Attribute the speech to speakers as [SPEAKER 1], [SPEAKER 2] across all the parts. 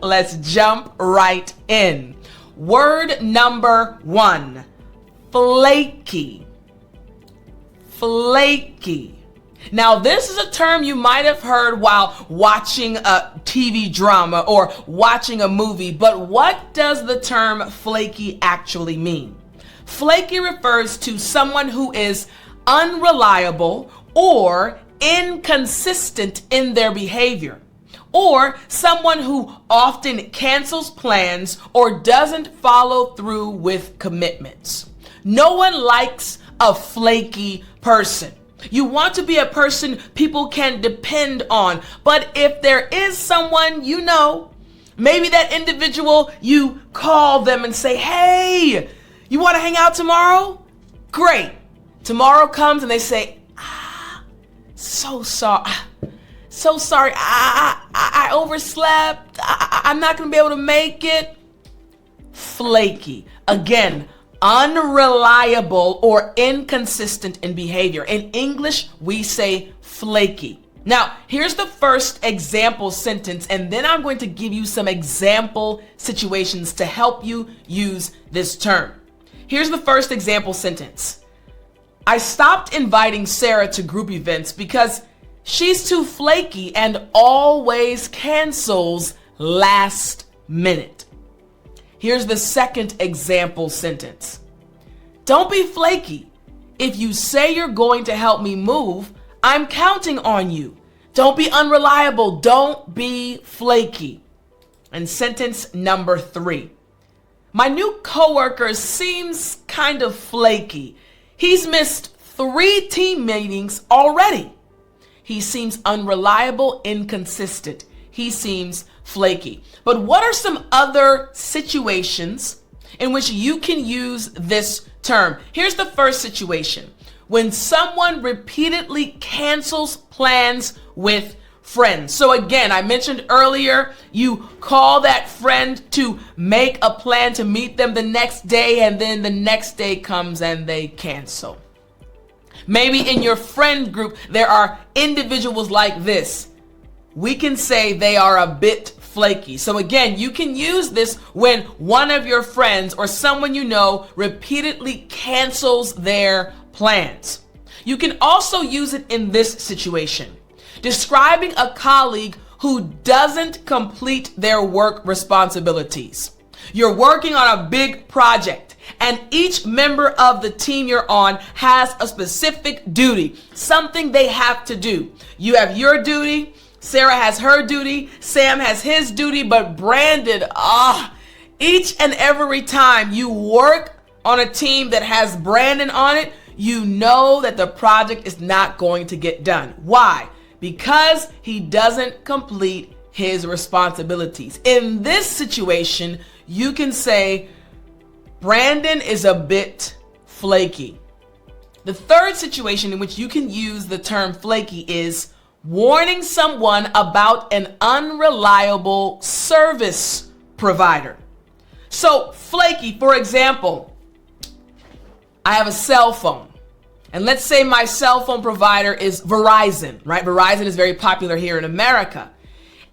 [SPEAKER 1] Let's jump right in. Word number 1, flaky. Flaky. Now, this is a term you might have heard while watching a TV drama or watching a movie, but what does the term flaky actually mean? Flaky refers to someone who is unreliable or inconsistent in their behavior, or someone who often cancels plans or doesn't follow through with commitments. No one likes a flaky person. You want to be a person people can depend on, but if there is someone you know, maybe that individual, you call them and say, hey, you want to hang out tomorrow? Great. Tomorrow comes and they say, so sorry. So sorry. I overslept. I'm not going to be able to make it. Flaky. Again, unreliable or inconsistent in behavior. In English, we say flaky. Now, here's the first example sentence, and then I'm going to give you some example situations to help you use this term. Here's the first example sentence. I stopped inviting Sarah to group events because she's too flaky and always cancels last minute. Here's the second example sentence. Don't be flaky. If you say you're going to help me move, I'm counting on you. Don't be unreliable. Don't be flaky. And sentence number 3. My new coworker seems kind of flaky. He's missed 3 team meetings already. He seems unreliable, inconsistent. He seems flaky. But what are some other situations in which you can use this term? Here's the first situation. When someone repeatedly cancels plans with friends. So again, I mentioned earlier, you call that friend to make a plan to meet them the next day, and then the next day comes and they cancel. Maybe in your friend group, there are individuals like this. We can say they are a bit flaky. So again, you can use this when one of your friends or someone you know repeatedly cancels their plans. You can also use it in this situation, describing a colleague who doesn't complete their work responsibilities. You're working on a big project, and each member of the team you're on has a specific duty, something they have to do. You have your duty, Sarah has her duty, Sam has his duty, but Brandon, each and every time you work on a team that has Brandon on it, you know that the project is not going to get done. Why? Because he doesn't complete his responsibilities. In this situation, you can say, Brandon is a bit flaky. The third situation in which you can use the term flaky is warning someone about an unreliable service provider. So flaky, for example, I have a cell phone, and let's say my cell phone provider is Verizon, right? Verizon is very popular here in America.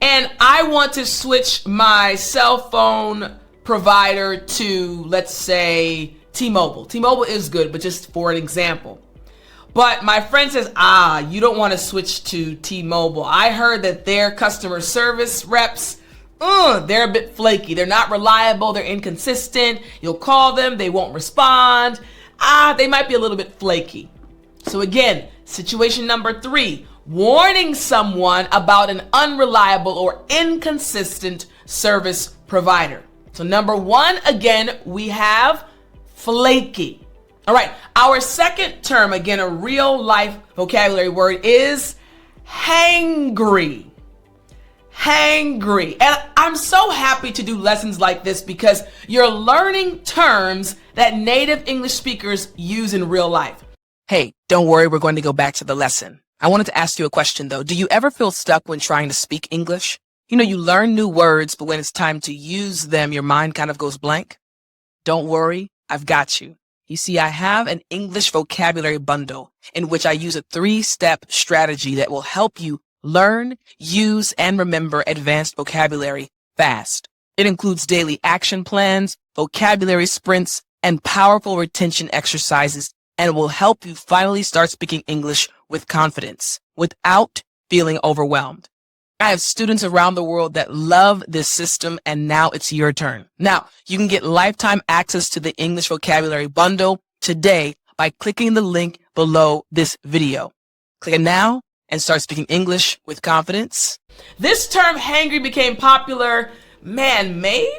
[SPEAKER 1] And I want to switch my cell phone provider to, let's say, T-Mobile. T-Mobile is good, but just for an example. But my friend says, you don't want to switch to T-Mobile. I heard that their customer service reps, they're a bit flaky. They're not reliable. They're inconsistent. You'll call them, they won't respond. They might be a little bit flaky. So again, situation number 3, warning someone about an unreliable or inconsistent service provider. So number 1, again, we have flaky. All right, our second term, again, a real life vocabulary word, is hangry. Hangry. And I'm so happy to do lessons like this because you're learning terms that native English speakers use in real life. Hey, don't worry, we're going to go back to the lesson. I wanted to ask you a question though. Do you ever feel stuck when trying to speak English? You know, you learn new words, but when it's time to use them, your mind kind of goes blank. Don't worry, I've got you. You see, I have an English vocabulary bundle in which I use a 3-step strategy that will help you learn, use, and remember advanced vocabulary
[SPEAKER 2] fast. It includes daily action plans, vocabulary sprints, and powerful retention exercises, and it will help you finally start speaking English with confidence without feeling overwhelmed. I have students around the world that love this system, and now it's your turn. Now, you can get lifetime access to the English Vocabulary Bundle today by clicking the link below this video. Click it now and start speaking English with confidence.
[SPEAKER 1] This term hangry became popular, maybe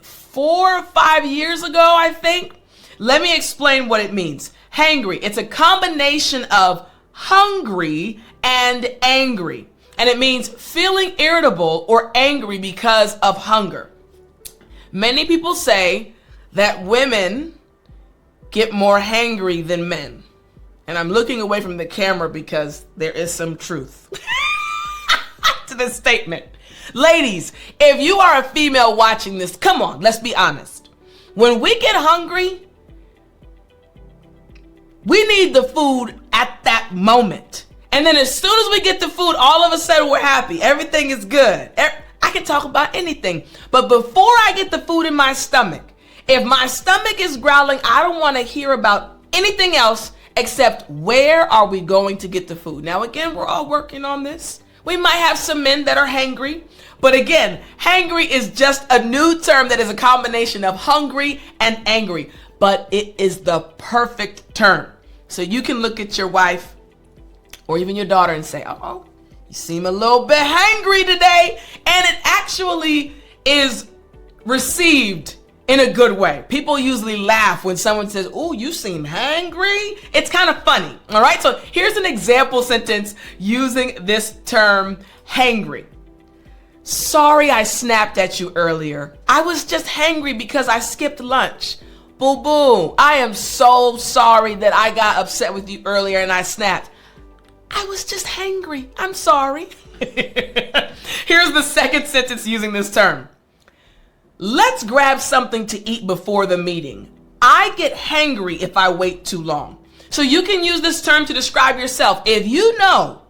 [SPEAKER 1] 4 or 5 years ago, I think. Let me explain what it means. Hangry, it's a combination of hungry and angry. And it means feeling irritable or angry because of hunger. Many people say that women get more hangry than men. And I'm looking away from the camera because there is some truth to this statement. Ladies, if you are a female watching this, come on, let's be honest. When we get hungry, we need the food at that moment. And then as soon as we get the food, all of a sudden we're happy. Everything is good. I can talk about anything. But before I get the food in my stomach, if my stomach is growling, I don't want to hear about anything else except where are we going to get the food. Now, again, we're all working on this. We might have some men that are hangry. But again, hangry is just a new term that is a combination of hungry and angry. But it is the perfect term. So you can look at your wife or even your daughter and say, oh, you seem a little bit hangry today. And it actually is received in a good way. People usually laugh when someone says, oh, you seem hangry. It's kind of funny. All right. So here's an example sentence using this term hangry. Sorry, I snapped at you earlier. I was just hangry because I skipped lunch. Boo boo. I am so sorry that I got upset with you earlier and I snapped. I was just hangry. I'm sorry. Here's the second sentence using this term. Let's grab something to eat before the meeting. I get hangry if I wait too long. So you can use this term to describe yourself. If you know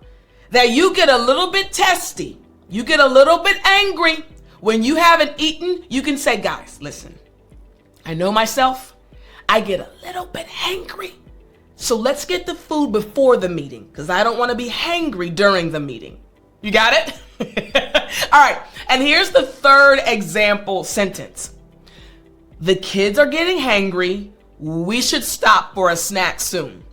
[SPEAKER 1] that you get a little bit testy, you get a little bit angry when you haven't eaten, you can say, guys, listen, I know myself. I get a little bit hangry. So let's get the food before the meeting because I don't want to be hangry during the meeting. You got it? All right. And here's the third example sentence. The kids are getting hangry. We should stop for a snack soon.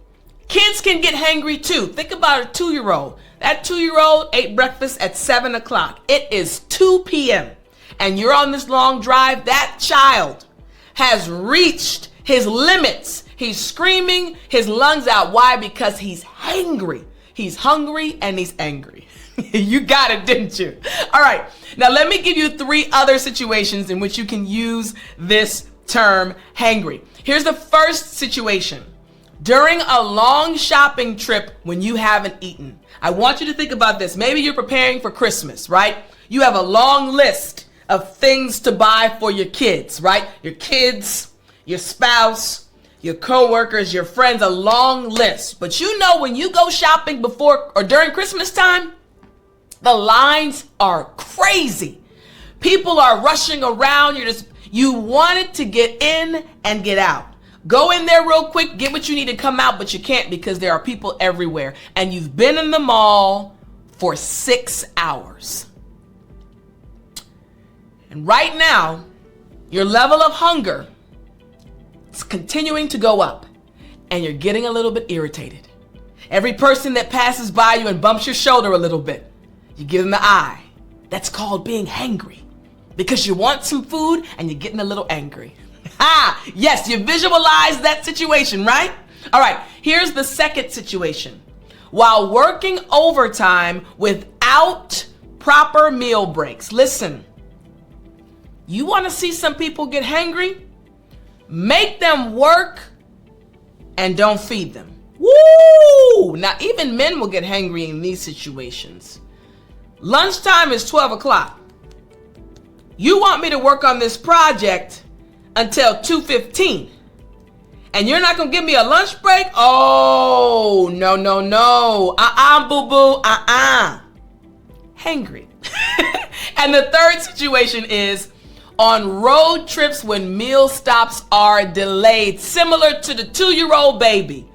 [SPEAKER 1] Kids can get hangry too. Think about a 2-year-old. That 2-year-old ate breakfast at 7 o'clock. It is 2 p.m. and you're on this long drive. That child has reached his limits. He's screaming his lungs out. Why? Because he's hangry. He's hungry and he's angry. You got it, didn't you? All right. Now let me give you 3 other situations in which you can use this term hangry. Here's the first situation. During a long shopping trip when you haven't eaten. I want you to think about this. Maybe you're preparing for Christmas, right? You have a long list of things to buy for your kids, right? Your kids, your spouse, your coworkers, your friends, a long list. But you know when you go shopping before or during Christmas time, the lines are crazy. People are rushing around. You wanted to get in and get out. Go in there real quick, get what you need to come out, but you can't because there are people everywhere. And you've been in the mall for 6 hours. And right now, your level of hunger is continuing to go up and you're getting a little bit irritated. Every person that passes by you and bumps your shoulder a little bit, you give them the eye. That's called being hangry because you want some food and you're getting a little angry. Yes, you visualize that situation, right? All right, here's the second situation. While working overtime without proper meal breaks. Listen, you want to see some people get hangry? Make them work and don't feed them. Woo! Now, even men will get hangry in these situations. Lunchtime is 12 o'clock. You want me to work on this project until 2:15. And you're not going to give me a lunch break? Oh, no. Boo-boo, hangry. And the third situation is on road trips when meal stops are delayed, similar to the 2-year-old baby.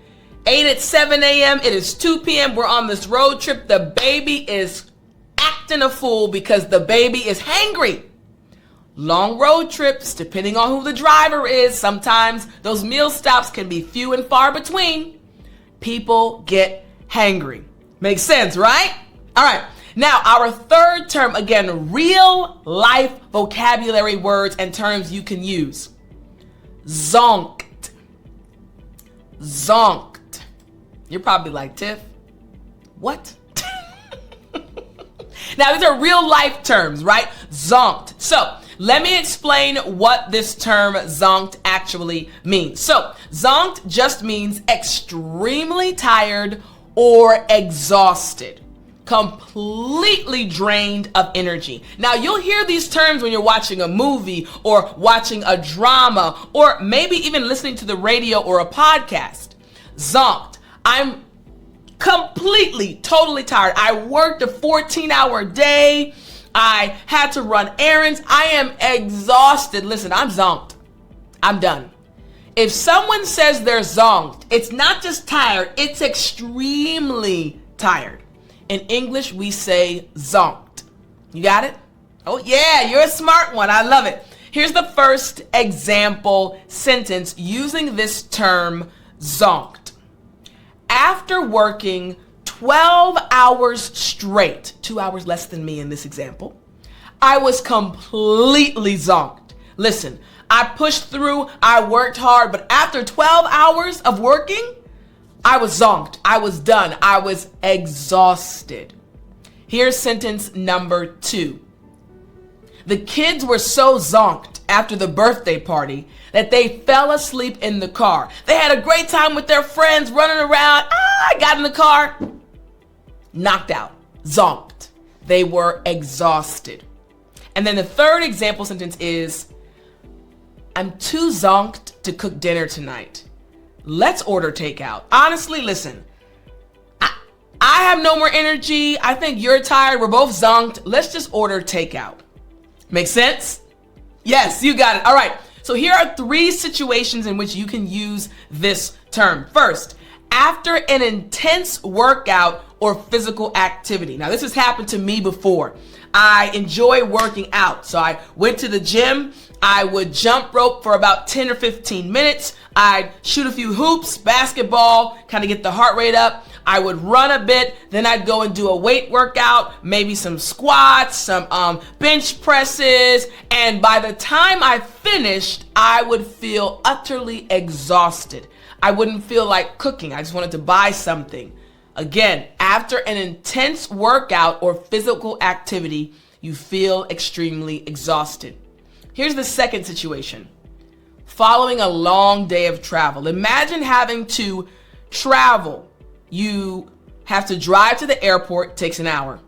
[SPEAKER 1] 8 at 7 a.m., it is 2 p.m., we're on this road trip, the baby is acting a fool because the baby is hangry. Long road trips, depending on who the driver is, sometimes those meal stops can be few and far between. People get hangry. Makes sense, right? All right. Now, our third term, again, real life vocabulary words and terms you can use. Zonked. Zonked. You're probably like, Tiff, what? Now, these are real life terms, right? Zonked. So, let me explain what this term zonked actually means. So, zonked just means extremely tired or exhausted, completely drained of energy. Now, you'll hear these terms when you're watching a movie or watching a drama or maybe even listening to the radio or a podcast. Zonked. I'm completely, totally tired. I worked a 14-hour day. I had to run errands. I am exhausted. Listen, I'm zonked. I'm done. If someone says they're zonked, it's not just tired, it's extremely tired. In English, we say zonked. You got it? Oh yeah, you're a smart one. I love it. Here's the first example sentence using this term zonked. After working 12 hours straight, 2 hours less than me in this example, I was completely zonked. Listen, I pushed through, I worked hard, but after 12 hours of working, I was zonked. I was done. I was exhausted. Here's sentence number 2. The kids were so zonked after the birthday party that they fell asleep in the car. They had a great time with their friends running around. I got in the car, knocked out, zonked. They were exhausted. And then the third example sentence is, I'm too zonked to cook dinner tonight. Let's order takeout. Honestly, listen, I have no more energy. I think you're tired. We're both zonked. Let's just order takeout. Make sense? Yes, you got it. All right. So here are 3 situations in which you can use this term. First, after an intense workout or physical activity. Now, this has happened to me before. I enjoy working out. So I went to the gym. I would jump rope for about 10 or 15 minutes. I'd shoot a few hoops, basketball, kind of get the heart rate up. I would run a bit. Then I'd go and do a weight workout, maybe some squats, some bench presses. And by the time I finished, I would feel utterly exhausted. I wouldn't feel like cooking. I just wanted to buy something. Again, after an intense workout or physical activity, you feel extremely exhausted. Here's the second situation. Following a long day of travel. Imagine having to travel. You have to drive to the airport, it takes an hour.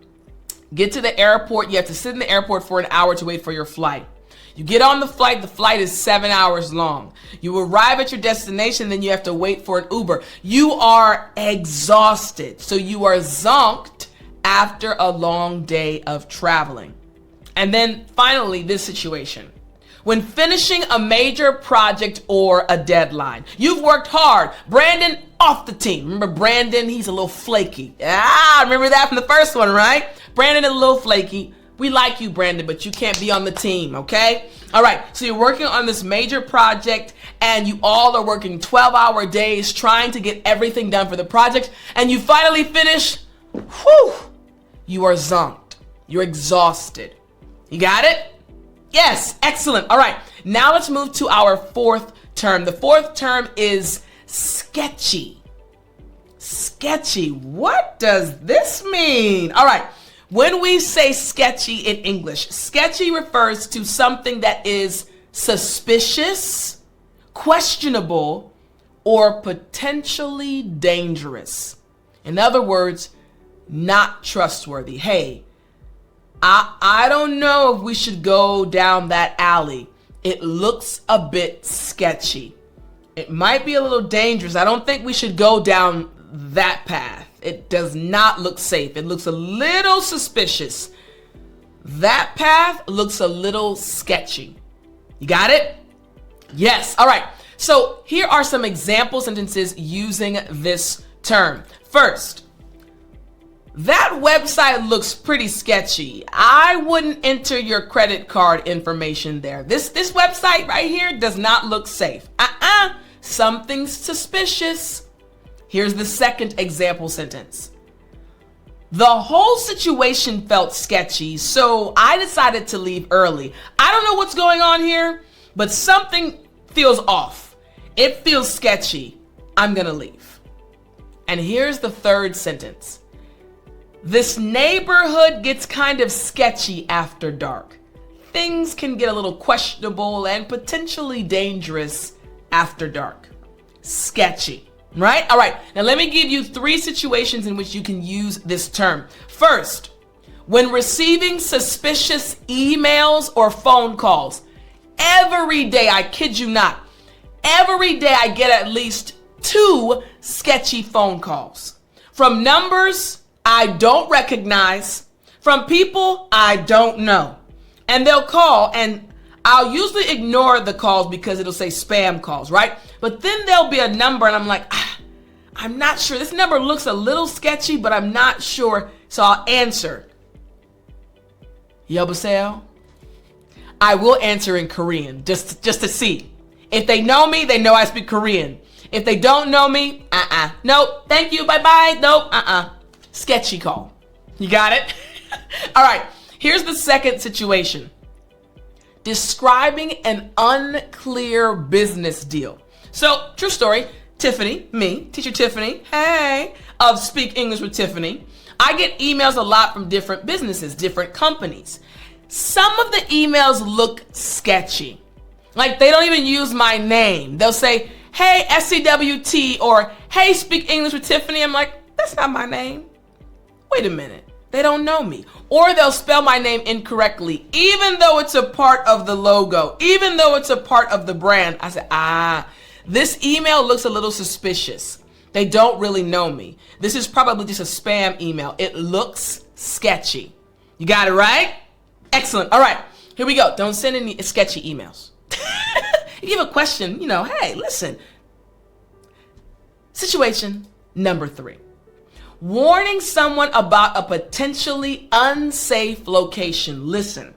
[SPEAKER 1] Get to the airport, you have to sit in the airport for an hour to wait for your flight. You get on the flight is 7 hours long. You arrive at your destination, then you have to wait for an Uber. You are exhausted. So you are zonked after a long day of traveling. And then finally, this situation. When finishing a major project or a deadline, you've worked hard. Brandon off the team. Remember Brandon? He's a little flaky. Remember that from the first one, right? Brandon is a little flaky. We like you, Brandon, but you can't be on the team, okay? All right, so you're working on this major project and you all are working 12-hour days trying to get everything done for the project, and you finally finish. Whew! You are zonked. You're exhausted. You got it? Yes, excellent. All right, now let's move to our fourth term. The fourth term is sketchy. Sketchy. What does this mean? All right. When we say sketchy in English, sketchy refers to something that is suspicious, questionable, or potentially dangerous. In other words, not trustworthy. Hey, I don't know if we should go down that alley. It looks a bit sketchy. It might be a little dangerous. I don't think we should go down that path. It does not look safe. It looks a little suspicious. That path looks a little sketchy. You got it? Yes. All right. So here are some example sentences using this term. First, that website looks pretty sketchy. I wouldn't enter your credit card information there. This website right here does not look safe. Something's suspicious. Here's the second example sentence. The whole situation felt sketchy, so I decided to leave early. I don't know what's going on here, but something feels off. It feels sketchy. I'm gonna leave. And here's the third sentence. This neighborhood gets kind of sketchy after dark. Things can get a little questionable and potentially dangerous after dark. Sketchy. Right? All right. Now let me give you 3 situations in which you can use this term. First, when receiving suspicious emails or phone calls. Every day, I kid you not, every day I get at least 2 sketchy phone calls. From numbers I don't recognize, from people I don't know. And they'll call and I'll usually ignore the calls because it'll say spam calls, right? But then there'll be a number and I'm like, I'm not sure. This number looks a little sketchy, but I'm not sure. So I'll answer. 여보세요? I will answer in Korean just to see. If they know me, they know I speak Korean. If they don't know me, nope, thank you, bye-bye, nope, sketchy call. You got it? All right, here's the second situation. Describing an unclear business deal. So, true story, Tiffani, me, teacher Tiffani, hey, of Speak English with Tiffani. I get emails a lot from different businesses, different companies. Some of the emails look sketchy. Like they don't even use my name. They'll say, hey, SCWT, or hey, Speak English with Tiffani. I'm like, that's not my name. Wait a minute. They don't know me. Or they'll spell my name incorrectly, even though it's a part of the logo, even though it's a part of the brand. I said, this email looks a little suspicious. They don't really know me. This is probably just a spam email. It looks sketchy. You got it right? Excellent. All right, here we go. Don't send any sketchy emails. If you have a question, hey, listen. Situation number 3. Warning someone about a potentially unsafe location. Listen,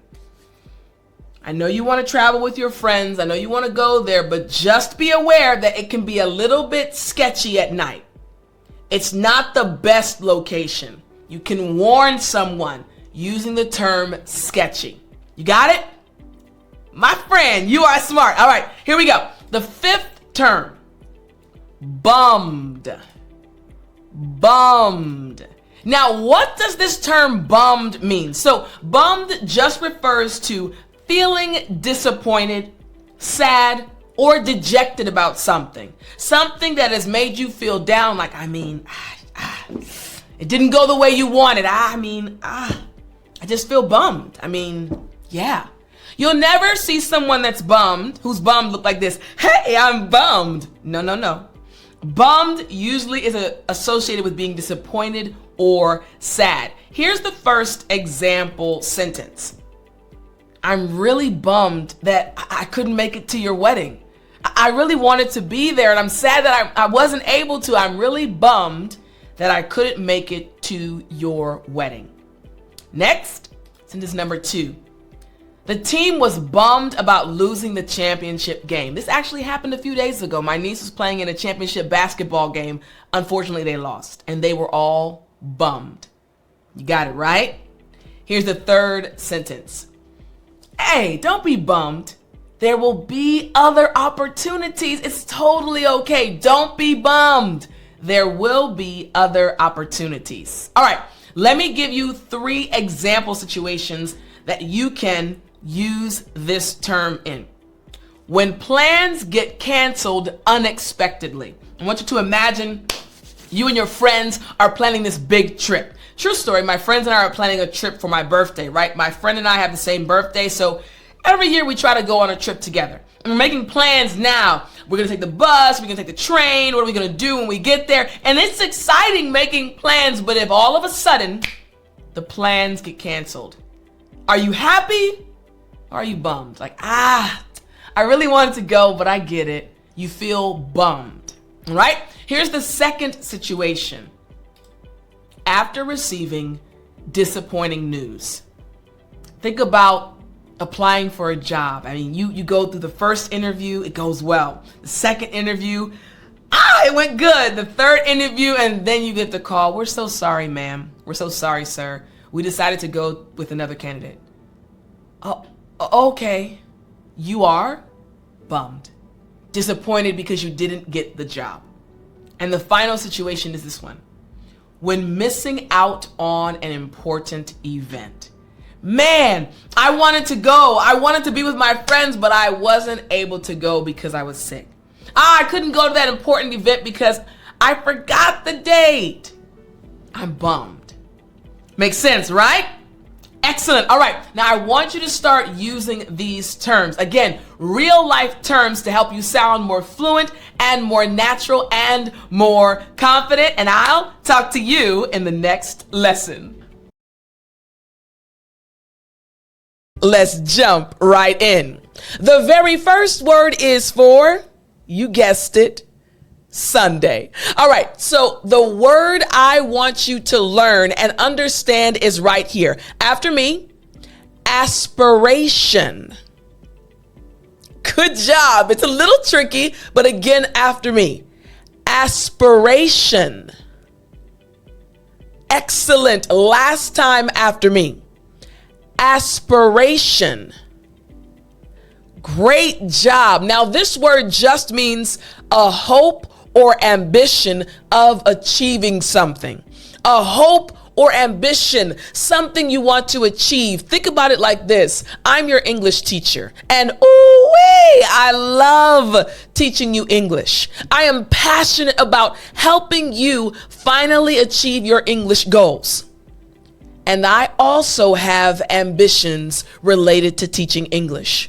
[SPEAKER 1] I know you want to travel with your friends. I know you want to go there, but just be aware that it can be a little bit sketchy at night. It's not the best location. You can warn someone using the term sketchy. You got it? My friend, you are smart. All right, here we go. The 5th term, bummed. Bummed. Now, what does this term bummed mean? So, bummed just refers to feeling disappointed, sad, or dejected about something. Something that has made you feel down, like, it didn't go the way you wanted. I just feel bummed. Yeah. You'll never see someone that's bummed, who's bummed look like this. Hey, I'm bummed. No. Bummed usually is associated with being disappointed or sad. Here's the first example sentence. I'm really bummed that I couldn't make it to your wedding. I really wanted to be there and I'm sad that I wasn't able to. I'm really bummed that I couldn't make it to your wedding. Next, sentence number 2. The team was bummed about losing the championship game. This actually happened a few days ago. My niece was playing in a championship basketball game. Unfortunately, they lost, and they were all bummed. You got it right? Here's the third sentence. Hey, don't be bummed. There will be other opportunities. It's totally okay. Don't be bummed. There will be other opportunities. All right, let me give you 3 example situations that you can use this term in. When plans get canceled unexpectedly. I want you to imagine you and your friends are planning this big trip. True story, my friends and I are planning a trip for my birthday, right? My friend and I have the same birthday, so every year we try to go on a trip together. And we're making plans now. We're gonna take the bus, we're gonna take the train, what are we gonna do when we get there? And it's exciting making plans, but if all of a sudden the plans get canceled, Are you happy or are you bummed? Like, I really wanted to go, but I get it. You feel bummed, all right? Here's the second situation. After receiving disappointing news, think about applying for a job. I mean, you go through the first interview, it goes well. The second interview, it went good. The third interview, and then you get the call. We're so sorry, ma'am. We're so sorry, sir. We decided to go with another candidate. Oh, okay. You are bummed, disappointed because you didn't get the job. And the final situation is this one. When missing out on an important event. Man, I wanted to go. I wanted to be with my friends, but I wasn't able to go because I was sick. I couldn't go to that important event because I forgot the date. I'm bummed. Makes sense, right? Excellent. All right. Now I want you to start using these terms. Again, real life terms to help you sound more fluent and more natural and more confident. And I'll talk to you in the next lesson. Let's jump right in. The very first word is for, you guessed it, Sunday. All right, so the word I want you to learn and understand is right here. After me, aspiration. Good job. It's a little tricky, but again, after me, aspiration. Excellent. Last time after me, aspiration. Great job. Now, this word just means a hope or ambition of achieving something. A hope or ambition, something you want to achieve. Think about it like this. I'm your English teacher, and ooh-wee, I love teaching you English. I am passionate about helping you finally achieve your English goals. And I also have ambitions related to teaching English.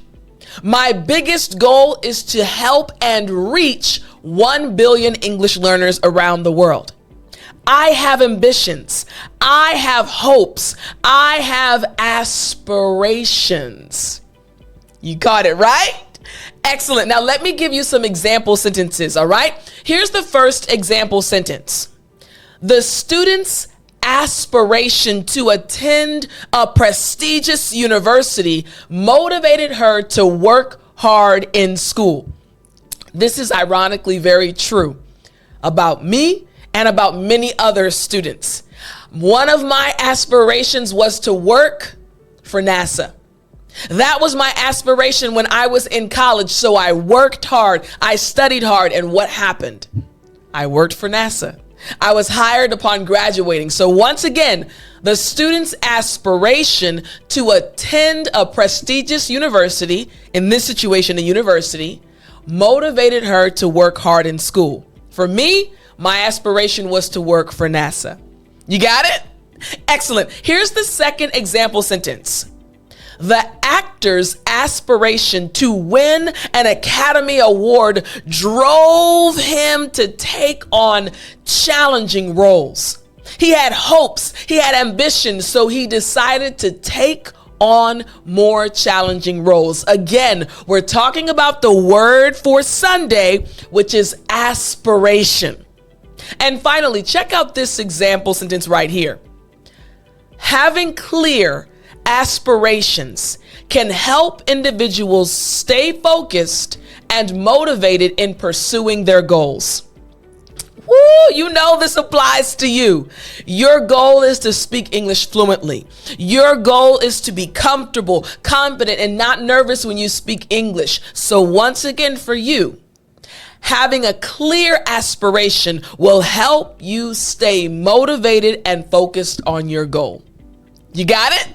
[SPEAKER 1] My biggest goal is to help and reach 1 billion English learners around the world. I have ambitions. I have hopes. I have aspirations. You got it, right? Excellent. Now let me give you some example sentences, all right? Here's the first example sentence. The student's aspiration to attend a prestigious university motivated her to work hard in school. This is ironically very true about me and about many other students. One of my aspirations was to work for NASA. That was my aspiration when I was in college, so I worked hard, I studied hard, and what happened? I worked for NASA. I was hired upon graduating. So once again, the student's aspiration to attend a prestigious university, in this situation, a university, motivated her to work hard in school. For me, my aspiration was to work for NASA. You got it? Excellent. Here's the second example sentence. The actor's aspiration to win an Academy Award drove him to take on challenging roles. He had hopes, he had ambitions, so he decided to take on more challenging roles. Again, we're talking about the word for Sunday, which is aspiration. And finally, check out this example sentence right here. Having clear aspirations can help individuals stay focused and motivated in pursuing their goals. Woo, you know this applies to you. Your goal is to speak English fluently. Your goal is to be comfortable, confident, and not nervous when you speak English. So once again for you, having a clear aspiration will help you stay motivated and focused on your goal. You got it?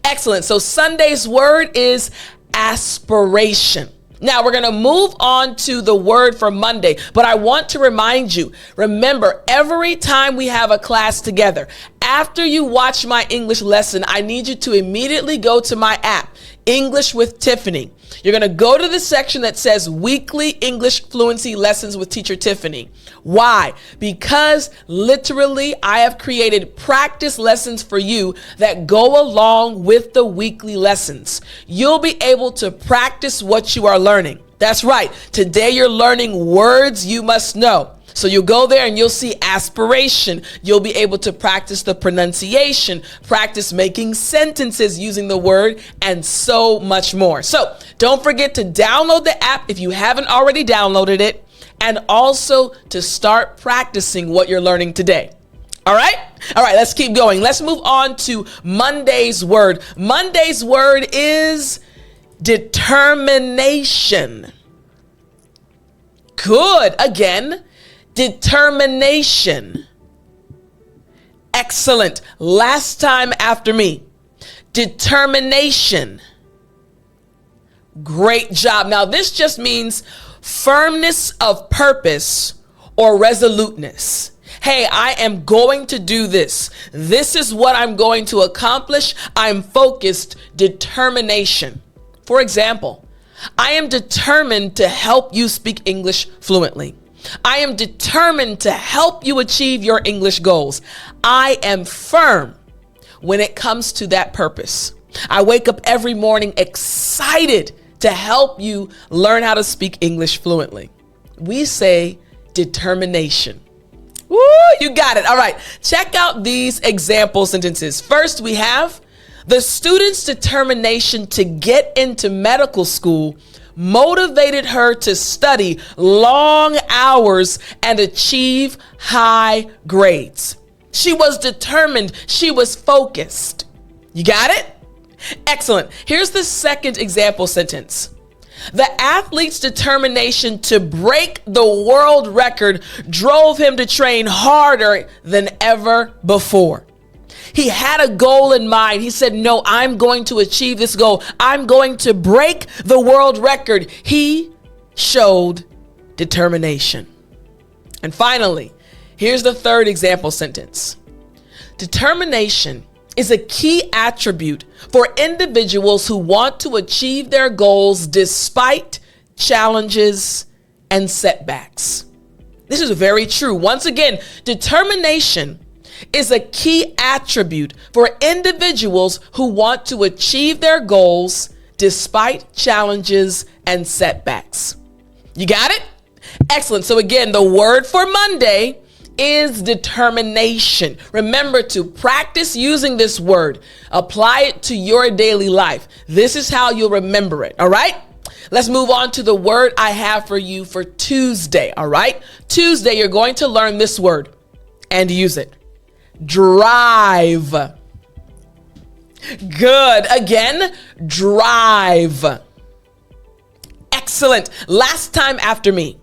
[SPEAKER 1] Excellent. So Sunday's word is aspiration. Now we're going to move on to the word for Monday, but I want to remind you, remember, every time we have a class together, after you watch my English lesson, I need you to immediately go to my app. English with Tiffani. You're going to go to the section that says Weekly English Fluency Lessons with Teacher Tiffani. Why? Because literally I have created practice lessons for you that go along with the weekly lessons. You'll be able to practice what you are learning. That's right. Today you're learning words you must know. So you'll go there and you'll see aspiration. You'll be able to practice the pronunciation, practice making sentences using the word, and so much more. So don't forget to download the app if you haven't already downloaded it, and also to start practicing what you're learning today. All right, let's keep going. Let's move on to Monday's word. Monday's word is determination. Good. Again, determination. Excellent. Last time after me. Determination. Great job. Now this just means firmness of purpose or resoluteness. Hey, I am going to do this. This is what I'm going to accomplish. I'm focused. Determination. For example, I am determined to help you speak English fluently. I am determined to help you achieve your English goals. I am firm when it comes to that purpose. I wake up every morning excited to help you learn how to speak English fluently. We say determination. Woo, you got it. All right, check out these example sentences. First, we have the student's determination to get into medical school motivated her to study long hours and achieve high grades. She was determined. She was focused. You got it? Excellent. Here's the second example sentence. The athlete's determination to break the world record drove him to train harder than ever before. He had a goal in mind. He said, no, I'm going to achieve this goal. I'm going to break the world record. He showed determination. And finally, here's the third example sentence. Determination is a key attribute for individuals who want to achieve their goals despite challenges and setbacks. This is very true. Once again, determination is a key attribute for individuals who want to achieve their goals despite challenges and setbacks. You got it? Excellent. So again, the word for Monday is determination. Remember to practice using this word. Apply it to your daily life. This is how you'll remember it. All right? Let's move on to the word I have for you for Tuesday. All right? Tuesday, you're going to learn this word and use it. Drive. Good. Again, drive. Excellent. Last time after me.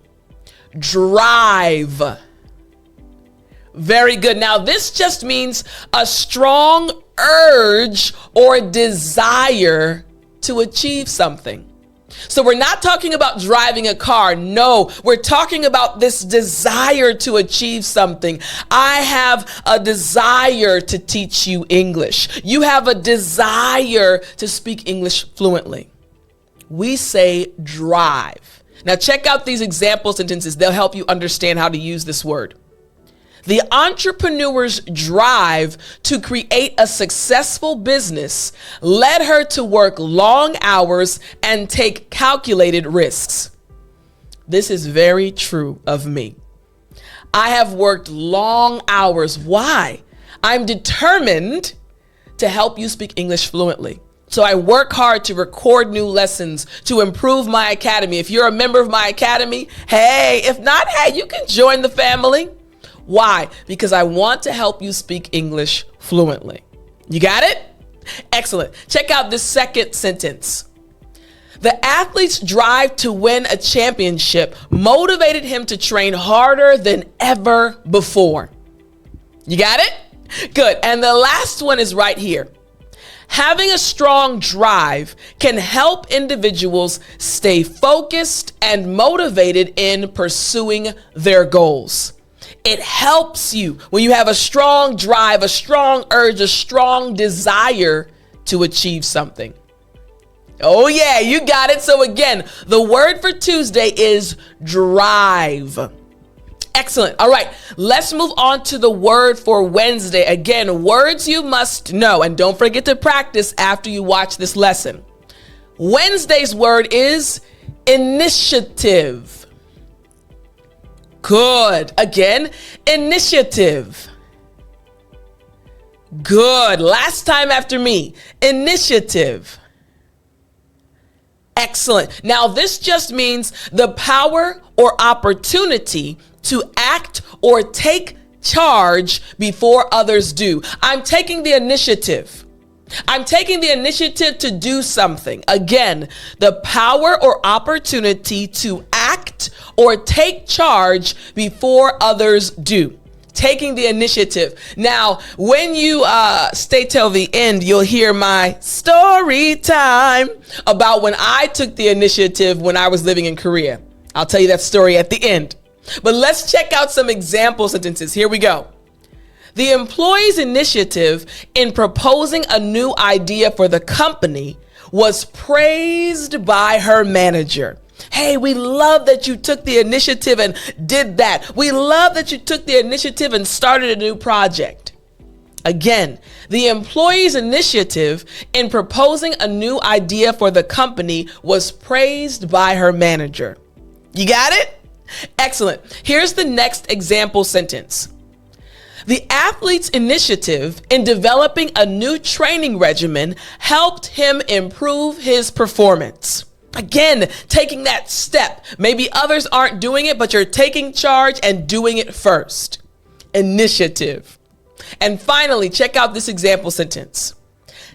[SPEAKER 1] Drive. Very good. Now, this just means a strong urge or desire to achieve something. So we're not talking about driving a car. No, we're talking about this desire to achieve something. I have a desire to teach you English. You have a desire to speak English fluently. We say drive. Now check out these example sentences. They'll help you understand how to use this word. The entrepreneur's drive to create a successful business led her to work long hours and take calculated risks. This is very true of me. I have worked long hours. Why? I'm determined to help you speak English fluently. So I work hard to record new lessons, to improve my academy. If you're a member of my academy, hey, if not, hey, you can join the family. Why? Because I want to help you speak English fluently. You got it? Excellent. Check out this second sentence. The athlete's drive to win a championship motivated him to train harder than ever before. You got it? Good. And the last one is right here. Having a strong drive can help individuals stay focused and motivated in pursuing their goals. It helps you when you have a strong drive, a strong urge, a strong desire to achieve something. Oh yeah, you got it. So again, the word for Tuesday is drive. Excellent. All right, let's move on to the word for Wednesday. Again, words you must know, and don't forget to practice after you watch this lesson. Wednesday's word is initiative. Good. Again, initiative. Good. Last time after me. Initiative. Excellent. Now, this just means the power or opportunity to act or take charge before others do. I'm taking the initiative. I'm taking the initiative to do something. Again, the power or opportunity to act or take charge before others do. Taking the initiative. Now, when you stay till the end, you'll hear my story time about when I took the initiative when I was living in Korea. I'll tell you that story at the end. But let's check out some example sentences. Here we go. The employee's initiative in proposing a new idea for the company was praised by her manager. Hey, we love that you took the initiative and did that. We love that you took the initiative and started a new project. Again, the employee's initiative in proposing a new idea for the company was praised by her manager. You got it? Excellent. Here's the next example sentence. The athlete's initiative in developing a new training regimen helped him improve his performance. Again, taking that step. Maybe others aren't doing it, but you're taking charge and doing it first. Initiative. And finally, check out this example sentence.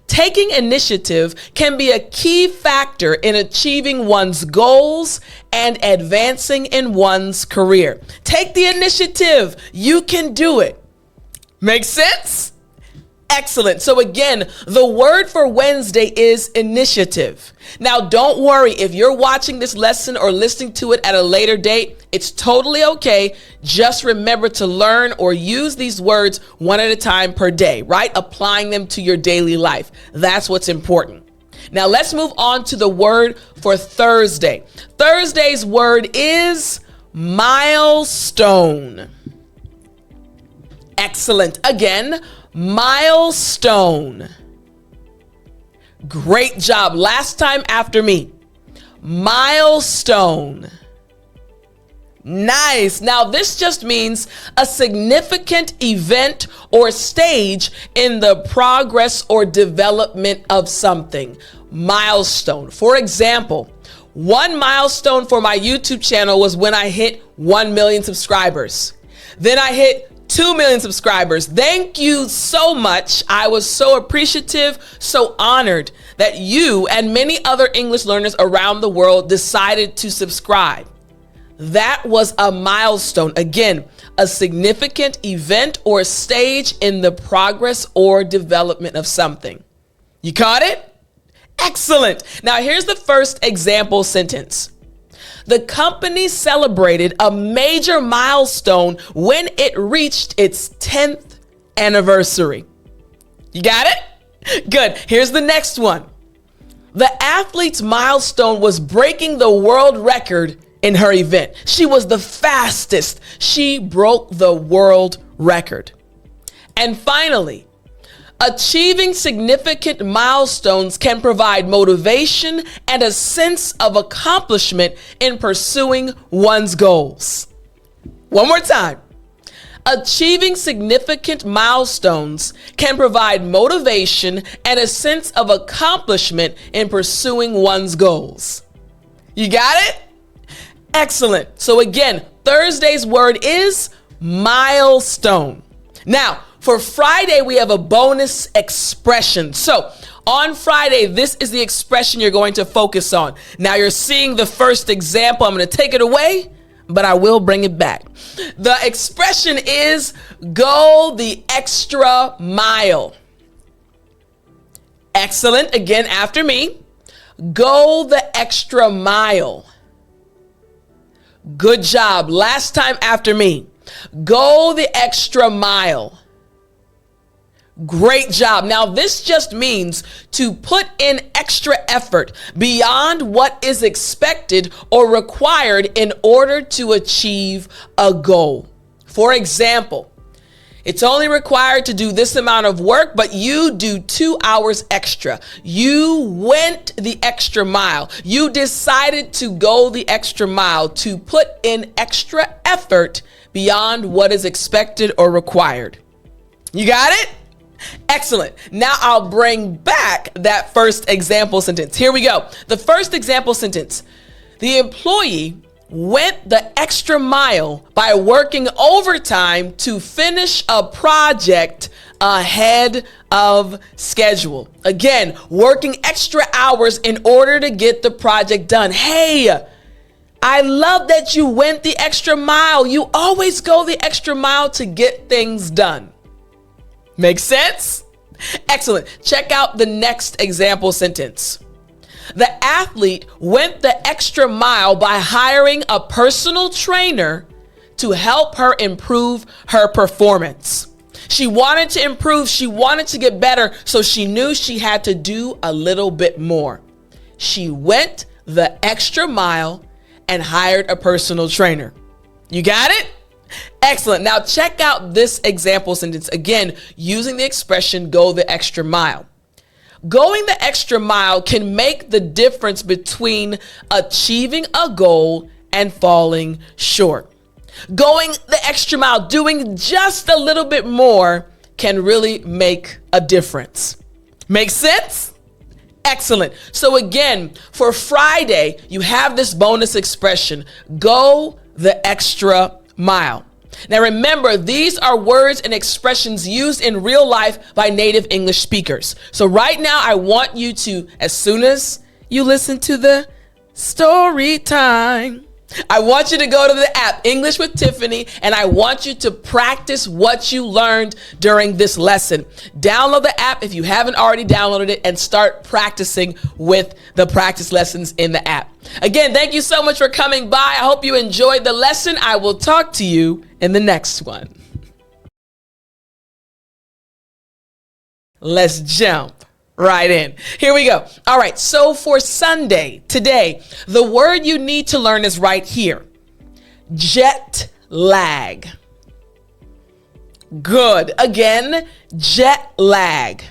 [SPEAKER 1] Taking initiative can be a key factor in achieving one's goals and advancing in one's career. Take the initiative. You can do it. Make sense? Excellent. So again, the word for Wednesday is initiative. Now, don't worry if you're watching this lesson or listening to it at a later date. It's totally okay. Just remember to learn or use these words one at a time per day, right? Applying them to your daily life. That's what's important. Now, let's move on to the word for Thursday. Thursday's word is milestone. Excellent. Again, milestone. Great job. Last time after me. Milestone. Nice. Now, this just means a significant event or stage in the progress or development of something. Milestone. For example, one milestone for my YouTube channel was when I hit 1 million subscribers. Then I hit 2 million subscribers. Thank you so much. I was so appreciative, so honored that you and many other English learners around the world decided to subscribe. That was a milestone. Again, a significant event or stage in the progress or development of something. You caught it? Excellent. Now here's the first example sentence. The company celebrated a major milestone when it reached its 10th anniversary. You got it? Good. Here's the next one. The athlete's milestone was breaking the world record in her event. She was the fastest. She broke the world record. And finally, achieving significant milestones can provide motivation and a sense of accomplishment in pursuing one's goals. One more time. Achieving significant milestones can provide motivation and a sense of accomplishment in pursuing one's goals. You got it? Excellent. So again, Thursday's word is milestone. Now, for Friday, we have a bonus expression. So on Friday, this is the expression you're going to focus on. Now you're seeing the first example. I'm going to take it away, but I will bring it back. The expression is go the extra mile. Excellent. Again, after me. Go the extra mile. Good job. Last time after me. Go the extra mile. Great job. Now, this just means to put in extra effort beyond what is expected or required in order to achieve a goal. For example, it's only required to do this amount of work, but you do 2 hours extra. You went the extra mile. You decided to go the extra mile to put in extra effort beyond what is expected or required. You got it? Excellent. Now I'll bring back that first example sentence. Here we go. The first example sentence. The employee went the extra mile by working overtime to finish a project ahead of schedule. Again, working extra hours in order to get the project done. Hey, I love that you went the extra mile. You always go the extra mile to get things done. Make sense? Excellent. Check out the next example sentence. The athlete went the extra mile by hiring a personal trainer to help her improve her performance. She wanted to improve. She wanted to get better, so she knew she had to do a little bit more. She went the extra mile and hired a personal trainer. You got it? Excellent. Now check out this example sentence again, using the expression go the extra mile. Going the extra mile can make the difference between achieving a goal and falling short. Going the extra mile, doing just a little bit more, can really make a difference. Make sense? Excellent. So again, for Friday, you have this bonus expression, go the extra mile. Now remember, these are words and expressions used in real life by native English speakers. So right now, I want you to, as soon as you listen to the story time, I want you to go to the app, English with Tiffani, and I want you to practice what you learned during this lesson. Download the app if you haven't already downloaded it and start practicing with the practice lessons in the app. Again, thank you so much for coming by. I hope you enjoyed the lesson. I will talk to you in the next one. Let's jump right in. Here we go. All right. So for Sunday, today, the word you need to learn is right here. Jet lag. Good. Again, jet lag.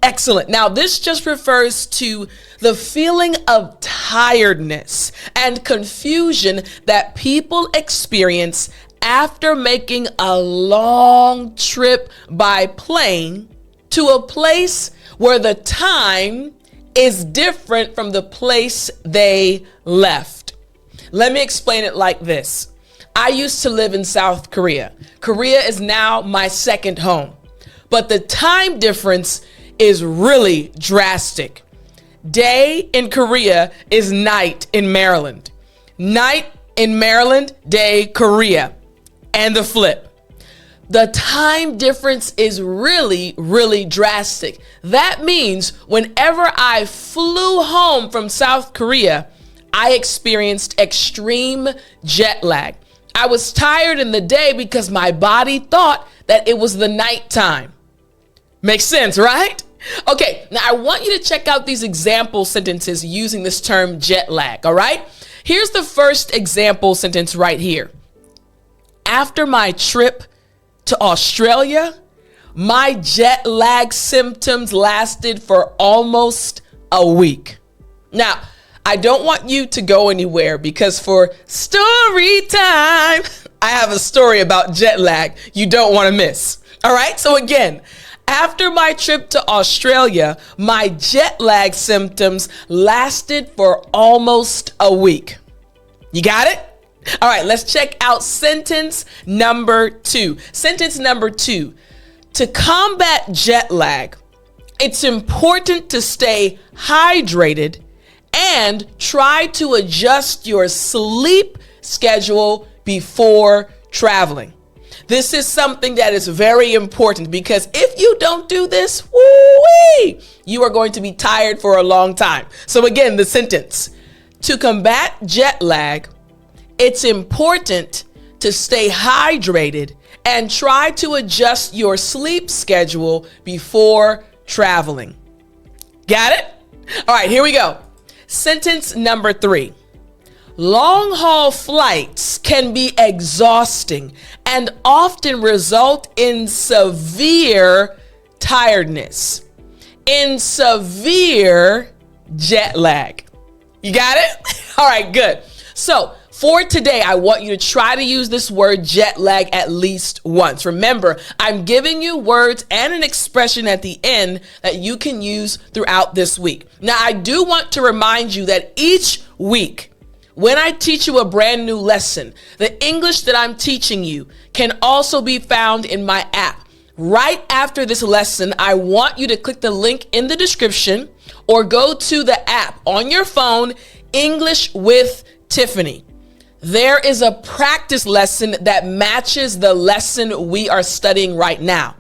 [SPEAKER 1] Excellent. Now, this just refers to the feeling of tiredness and confusion that people experience after making a long trip by plane to a place where the time is different from the place they left. Let me explain it like this. I used to live in South Korea. Korea is now my second home, but the time difference is really drastic. Day in Korea is night in Maryland. Night in Maryland, day Korea, and the flip. The time difference is really, really drastic. That means whenever I flew home from South Korea, I experienced extreme jet lag. I was tired in the day because my body thought that it was the nighttime. Makes sense, right? Okay, now I want you to check out these example sentences using this term jet lag, all right? Here's the first example sentence right here. After my trip to Australia, my jet lag symptoms lasted for almost a week. Now, I don't want you to go anywhere because for story time, I have a story about jet lag you don't want to miss. All right, so again, after my trip to Australia, my jet lag symptoms lasted for almost a week. You got it? All right, let's check out sentence number 2. Sentence number 2. To combat jet lag, it's important to stay hydrated and try to adjust your sleep schedule before traveling. This is something that is very important because if you don't do this, woo-wee, you are going to be tired for a long time. So again, the sentence, to combat jet lag, it's important to stay hydrated and try to adjust your sleep schedule before traveling. Got it? All right, here we go. Sentence number 3. Long-haul flights can be exhausting and often result in severe tiredness, in severe jet lag. You got it? All right, good. So for today, I want you to try to use this word jet lag at least once. Remember, I'm giving you words and an expression at the end that you can use throughout this week. Now, I do want to remind you that each week, when I teach you a brand new lesson, the English that I'm teaching you can also be found in my app. Right after this lesson, I want you to click the link in the description or go to the app on your phone, English with Tiffani. There is a practice lesson that matches the lesson we are studying right now.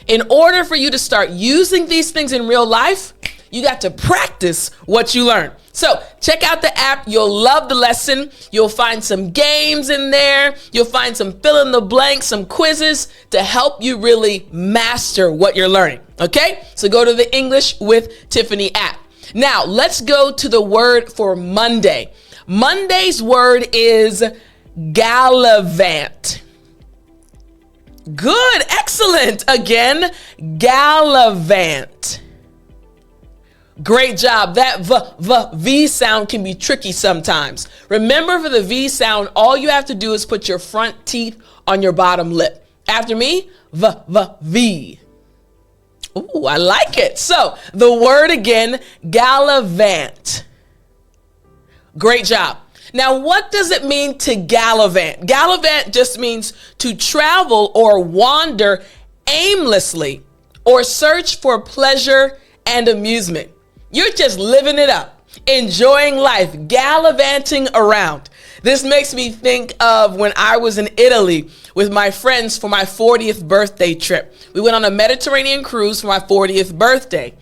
[SPEAKER 1] In order for you to start using these things in real life, you got to practice what you learn. So check out the app. You'll love the lesson. You'll find some games in there. You'll find some fill in the blanks, some quizzes to help you really master what you're learning. Okay? So go to the English with Tiffani app. Now let's go to the word for Monday. Monday's word is Gallivant. Good, excellent. Again, Gallivant. Great job. That V sound can be tricky sometimes. Remember, for the V sound, all you have to do is put your front teeth on your bottom lip. After me, V. Ooh, I like it. So the word again, Gallivant. Great job. Now, what does it mean to gallivant? Gallivant just means to travel or wander aimlessly or search for pleasure and amusement. You're just living it up, enjoying life, gallivanting around. This makes me think of when I was in Italy with my friends for my 40th birthday trip. We went on a Mediterranean cruise for my 40th birthday.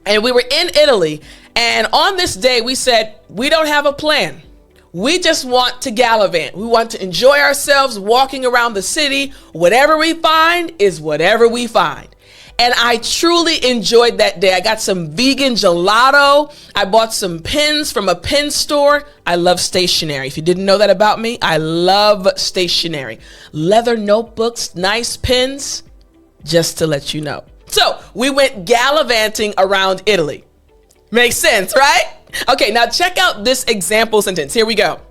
[SPEAKER 1] And we were in Italy. And on this day, we said, we don't have a plan. We just want to gallivant. We want to enjoy ourselves walking around the city. Whatever we find is whatever we find. And I truly enjoyed that day. I got some vegan gelato. I bought some pens from a pen store. I love stationery. If you didn't know that about me, I love stationery. Leather notebooks, nice pens, just to let you know. So we went gallivanting around Italy. Makes sense, right? Okay, now check out this example sentence. Here we go.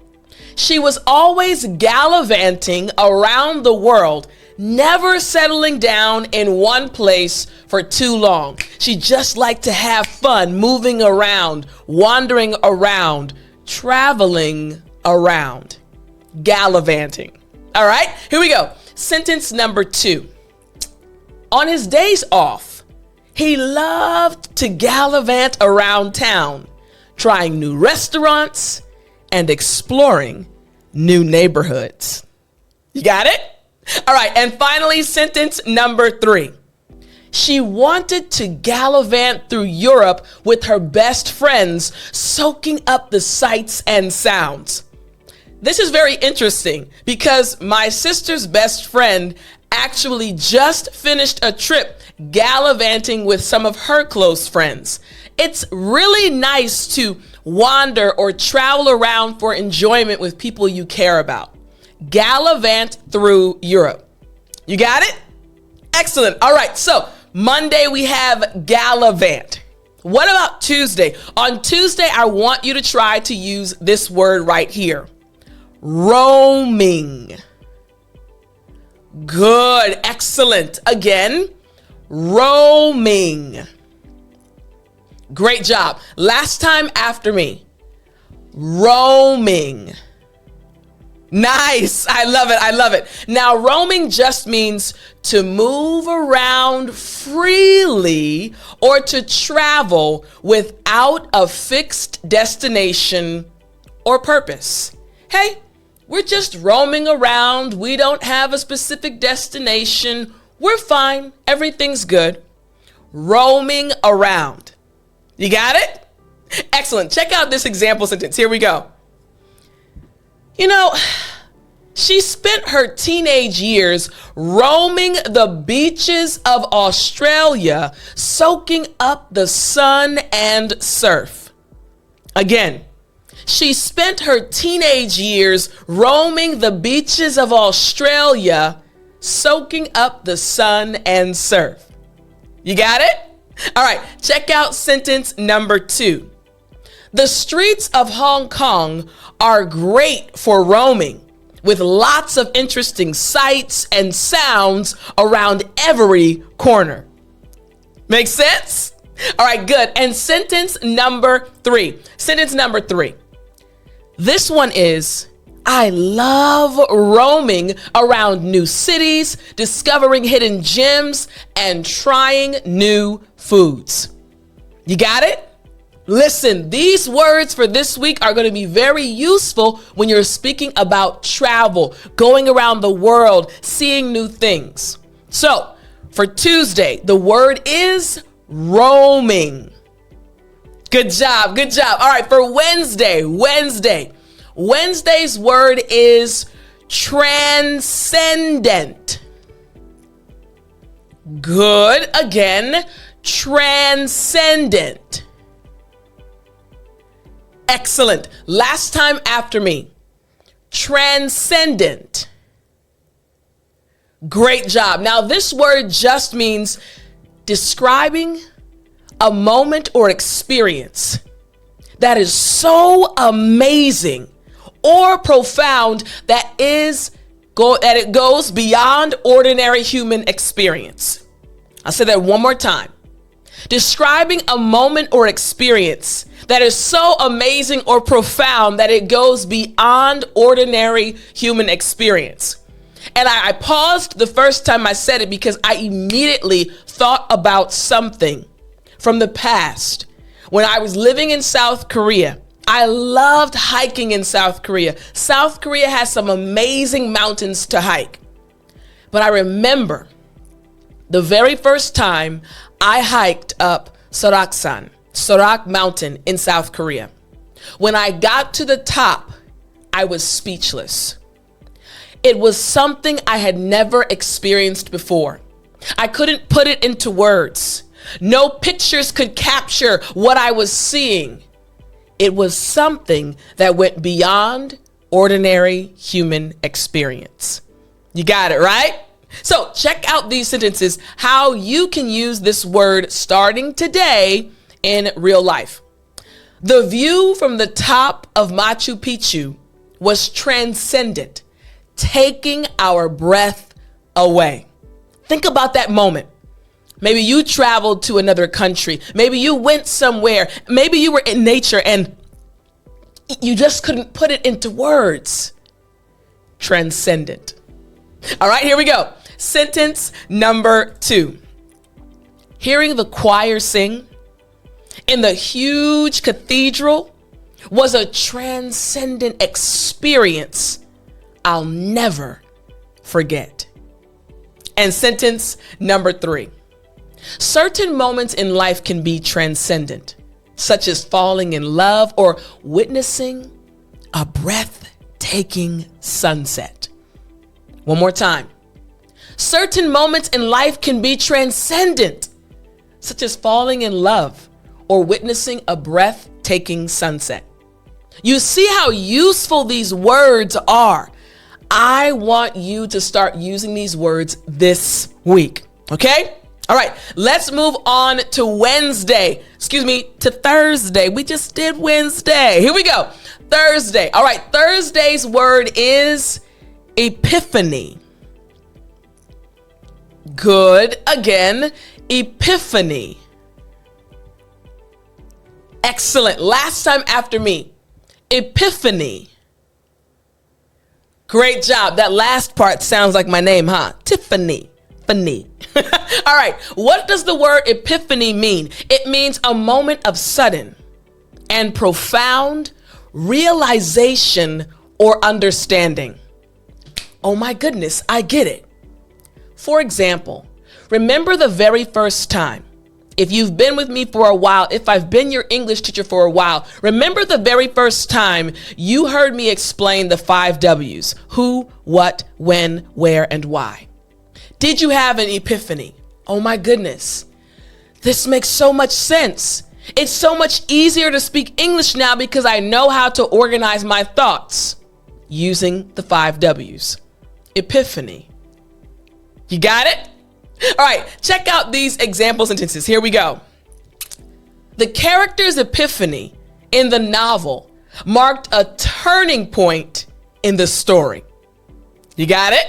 [SPEAKER 1] She was always gallivanting around the world, never settling down in one place for too long. She just liked to have fun, moving around, wandering around, traveling around, gallivanting. All right, here we go. Sentence number 2. On his days off, he loved to gallivant around town, trying new restaurants and exploring new neighborhoods. You got it? All right, and finally, sentence number 3. She wanted to gallivant through Europe with her best friends, soaking up the sights and sounds. This is very interesting because my sister's best friend actually just finished a trip gallivanting with some of her close friends. It's really nice to wander or travel around for enjoyment with people you care about. Gallivant through Europe. You got it? Excellent. All right, so Monday we have gallivant. What about Tuesday? On Tuesday, I want you to try to use this word right here. Roaming. Good. Excellent. Again, roaming. Great job. Last time after me. Roaming. Nice. I love it. I love it. Now, roaming just means to move around freely or to travel without a fixed destination or purpose. Hey, we're just roaming around. We don't have a specific destination. We're fine. Everything's good. Roaming around. You got it? Excellent. Check out this example sentence. Here we go. You know, She spent her teenage years roaming the beaches of Australia, soaking up the sun and surf. Again, she spent her teenage years roaming the beaches of Australia, soaking up the sun and surf. You got it? All right, check out sentence number 2. The streets of Hong Kong are great for roaming, with lots of interesting sights and sounds around every corner. Make sense? All right, good. And sentence number 3. Sentence number 3. This one is, I love roaming around new cities, discovering hidden gems, and trying new foods. You got it? Listen, these words for this week are going to be very useful when you're speaking about travel, going around the world, seeing new things. So, for Tuesday, the word is roaming. Good job, good job. All right, for Wednesday's word is transcendent. Good. Again, transcendent. Excellent. Last time after me. Transcendent. Great job. Now, this word just means describing a moment or experience that is so amazing or profound that it goes beyond ordinary human experience. I'll say that one more time. Describing a moment or experience that is so amazing or profound that it goes beyond ordinary human experience. And I paused the first time I said it because I immediately thought about something from the past. When I was living in South Korea, I loved hiking in South Korea. South Korea has some amazing mountains to hike. But I remember the very first time I hiked up Sorak Mountain in South Korea. When I got to the top, I was speechless. It was something I had never experienced before. I couldn't put it into words. No pictures could capture what I was seeing. It was something that went beyond ordinary human experience. You got it, right? So check out these sentences, how you can use this word starting today in real life. The view from the top of Machu Picchu was transcendent, taking our breath away. Think about that moment. Maybe you traveled to another country. Maybe you went somewhere. Maybe you were in nature and you just couldn't put it into words. Transcendent. All right, here we go. Sentence number 2. Hearing the choir sing in the huge cathedral was a transcendent experience I'll never forget. And sentence number 3. Certain moments in life can be transcendent, such as falling in love or witnessing a breathtaking sunset. One more time. Certain moments in life can be transcendent, such as falling in love or witnessing a breathtaking sunset. You see how useful these words are. I want you to start using these words this week, okay? All right, let's move on to Thursday. We just did Wednesday. Here we go. Thursday. All right, Thursday's word is Epiphany. Good. Again, Epiphany. Excellent. Last time after me. Epiphany. Great job. That last part sounds like my name, huh? Tiffani. All right. What does the word epiphany mean? It means a moment of sudden and profound realization or understanding. Oh my goodness, I get it. For example, remember the very first time
[SPEAKER 2] If you've been with me for a while, if I've been your English teacher for a while, remember the very first time you heard me explain the 5 W's: who, what, when, where, and why. Did you have an epiphany? Oh my goodness, this makes so much sense. It's so much easier to speak English now because I know how to organize my thoughts using the 5 W's. Epiphany. You got it? All right, check out these example sentences. Here we go. The character's epiphany in the novel marked a turning point in the story. You got it?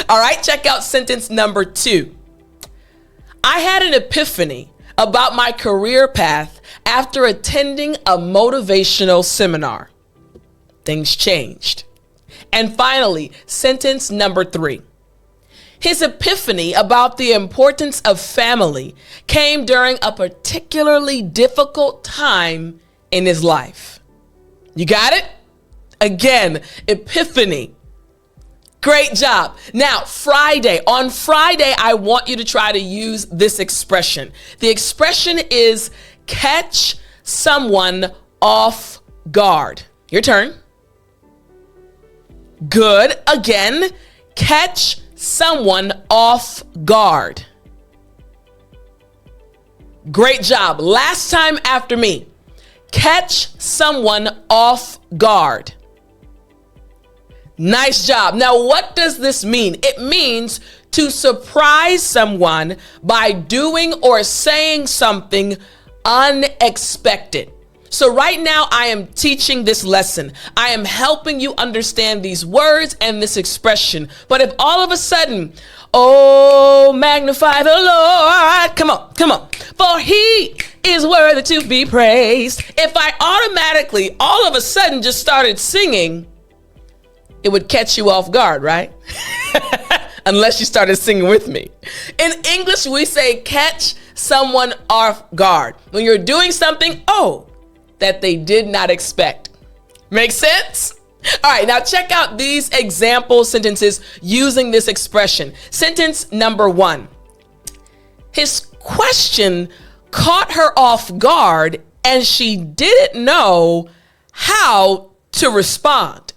[SPEAKER 2] All right, check out sentence number 2. I had an epiphany about my career path after attending a motivational seminar. Things changed. And finally, sentence number 3. His epiphany about the importance of family came during a particularly difficult time in his life. You got it? Again, epiphany. Great job. Now, on Friday, I want you to try to use this expression. The expression is catch someone off guard. Your turn. Good. Again, catch someone off guard. Great job. Last time after me. Catch someone off guard. Nice job. Now, what does this mean? It means to surprise someone by doing or saying something unexpected. So right now I am teaching this lesson. I am helping you understand these words and this expression. But if all of a sudden, oh, magnify the Lord, come on, for he is worthy to be praised. If I automatically, all of a sudden just started singing, it would catch you off guard, right? Unless you started singing with me. In English, we say catch someone off guard. When you're doing something, that they did not expect. Make sense? All right, now check out these example sentences using this expression. Sentence number 1. His question caught her off guard and she didn't know how to respond.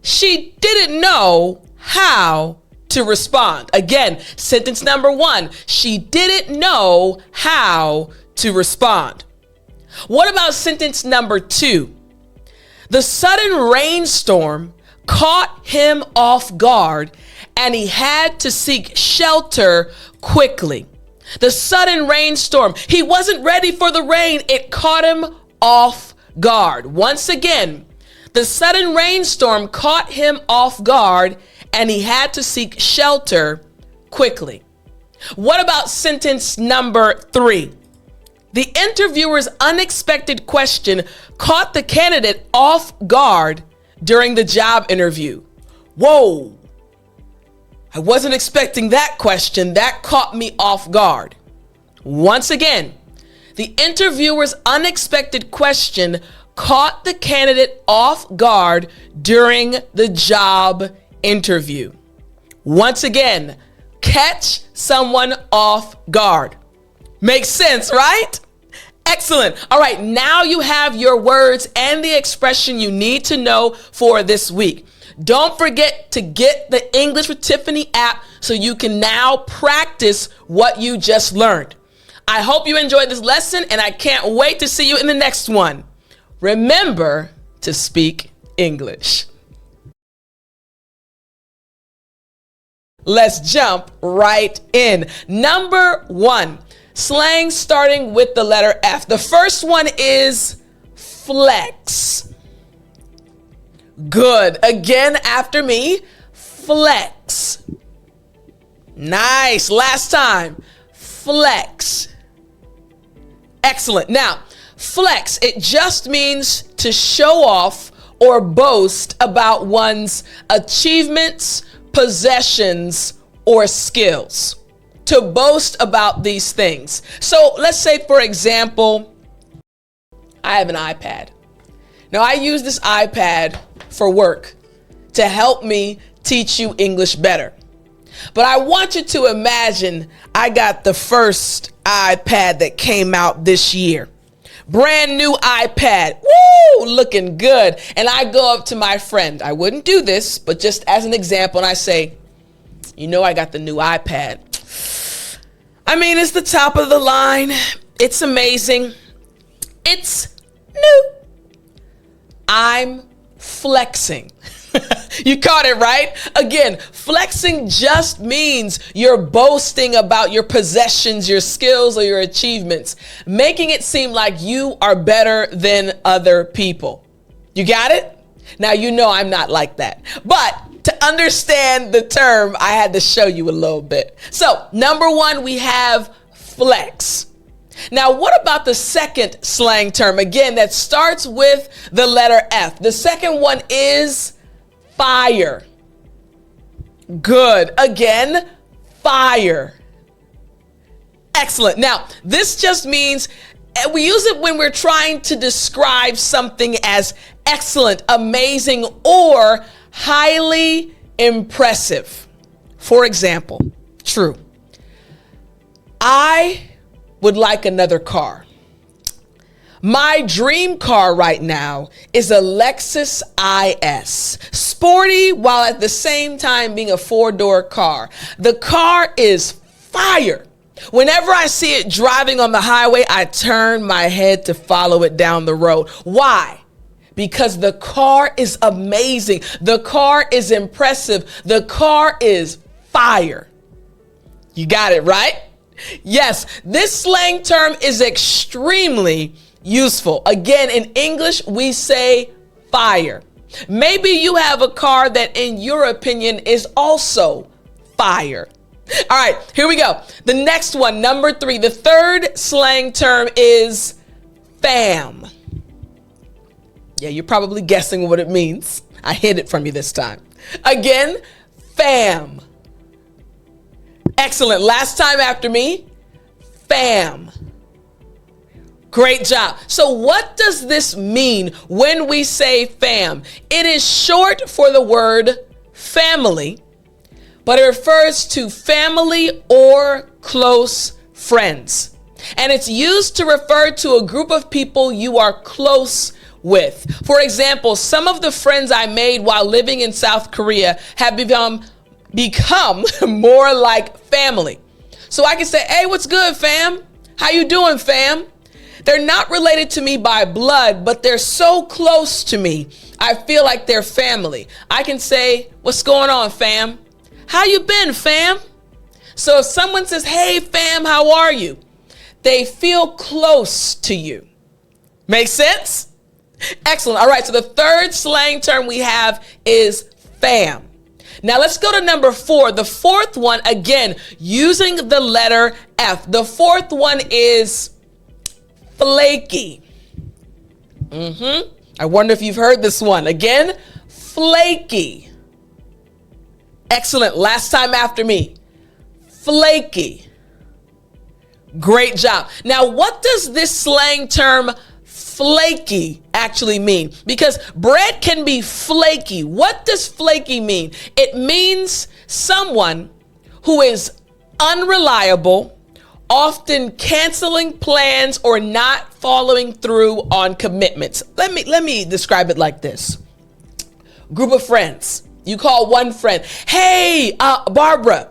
[SPEAKER 2] She didn't know how to respond. Again, sentence number 1. She didn't know how to respond. What about sentence number 2? The sudden rainstorm caught him off guard and he had to seek shelter quickly. The sudden rainstorm, he wasn't ready for the rain. It caught him off guard. Once again, the sudden rainstorm caught him off guard and he had to seek shelter quickly. What about sentence number 3? The interviewer's unexpected question caught the candidate off guard during the job interview. Whoa, I wasn't expecting that question. That caught me off guard. Once again, the interviewer's unexpected question caught the candidate off guard during the job interview. Once again, catch someone off guard. Makes sense, right? Excellent. All right, now you have your words and the expression you need to know for this week. Don't forget to get the English with Tiffani app so you can now practice what you just learned. I hope you enjoyed this lesson and I can't wait to see you in the next one. Remember to speak English. Let's jump right in. Number 1. Slang starting with the letter F. The first one is flex. Good. Again after me. Flex. Nice. Last time. Flex. Excellent. Now, flex, it just means to show off or boast about one's achievements, possessions, or skills. To boast about these things. So let's say, for example, I have an iPad. Now I use this iPad for work to help me teach you English better.
[SPEAKER 1] But I want you to imagine I got the first iPad that came out this year. Brand new iPad. Woo, looking good. And I go up to my friend. I wouldn't do this, but just as an example, and I say, you know, I got the new iPad. I mean, it's the top of the line. It's amazing. It's new. I'm flexing. You caught it, right? Again, flexing just means you're boasting about your possessions, your skills, or your achievements, making it seem like you are better than other people. You got it? Now, you know I'm not like that. But to understand the term, I had to show you a little bit. So, number one, we have flex. Now, what about the second slang term? Again, that starts with the letter F. The second one is fire. Good. Again, fire. Excellent. Now, this just means we use it when we're trying to describe something as excellent, amazing, or highly impressive. For example, true. I would like another car. My dream car right now is a Lexus IS. Sporty while at the same time being a 4-door car. The car is fire. Whenever I see it driving on the highway, I turn my head to follow it down the road. Why? Because the car is amazing. The car is impressive. The car is fire. You got it, right? Yes, this slang term is extremely useful. Again, in English, we say fire. Maybe you have a car that, in your opinion, is also fire. All right, here we go. The next one, number 3, the third slang term is fam. Yeah, you're probably guessing what it means. I hid it from you this time. Again, fam. Excellent. Last time after me, fam. Great job. So what does this mean when we say fam? It is short for the word family, but it refers to family or close friends. And it's used to refer to a group of people you are close with. For example, some of the friends I made while living in South Korea have become more like family. So I can say, hey, what's good, fam? How you doing, fam? They're not related to me by blood, but they're so close to me, I feel like they're family. I can say, what's going on, fam? How you been, fam? So if someone says, hey, fam, how are you? They feel close to you. Make sense? Excellent. All right, so the third slang term we have is fam. Now let's go to number 4. The fourth one, again, using the letter F. The fourth one is flaky. I wonder if you've heard this one. Again, flaky. Excellent. Last time after me. Flaky. Great job. Now, what does this slang term flaky actually mean? Because bread can be flaky. What does flaky mean? It means someone who is unreliable, often canceling plans or not following through on commitments. Let me describe it like this. Group of friends. You call one friend, hey, Barbara,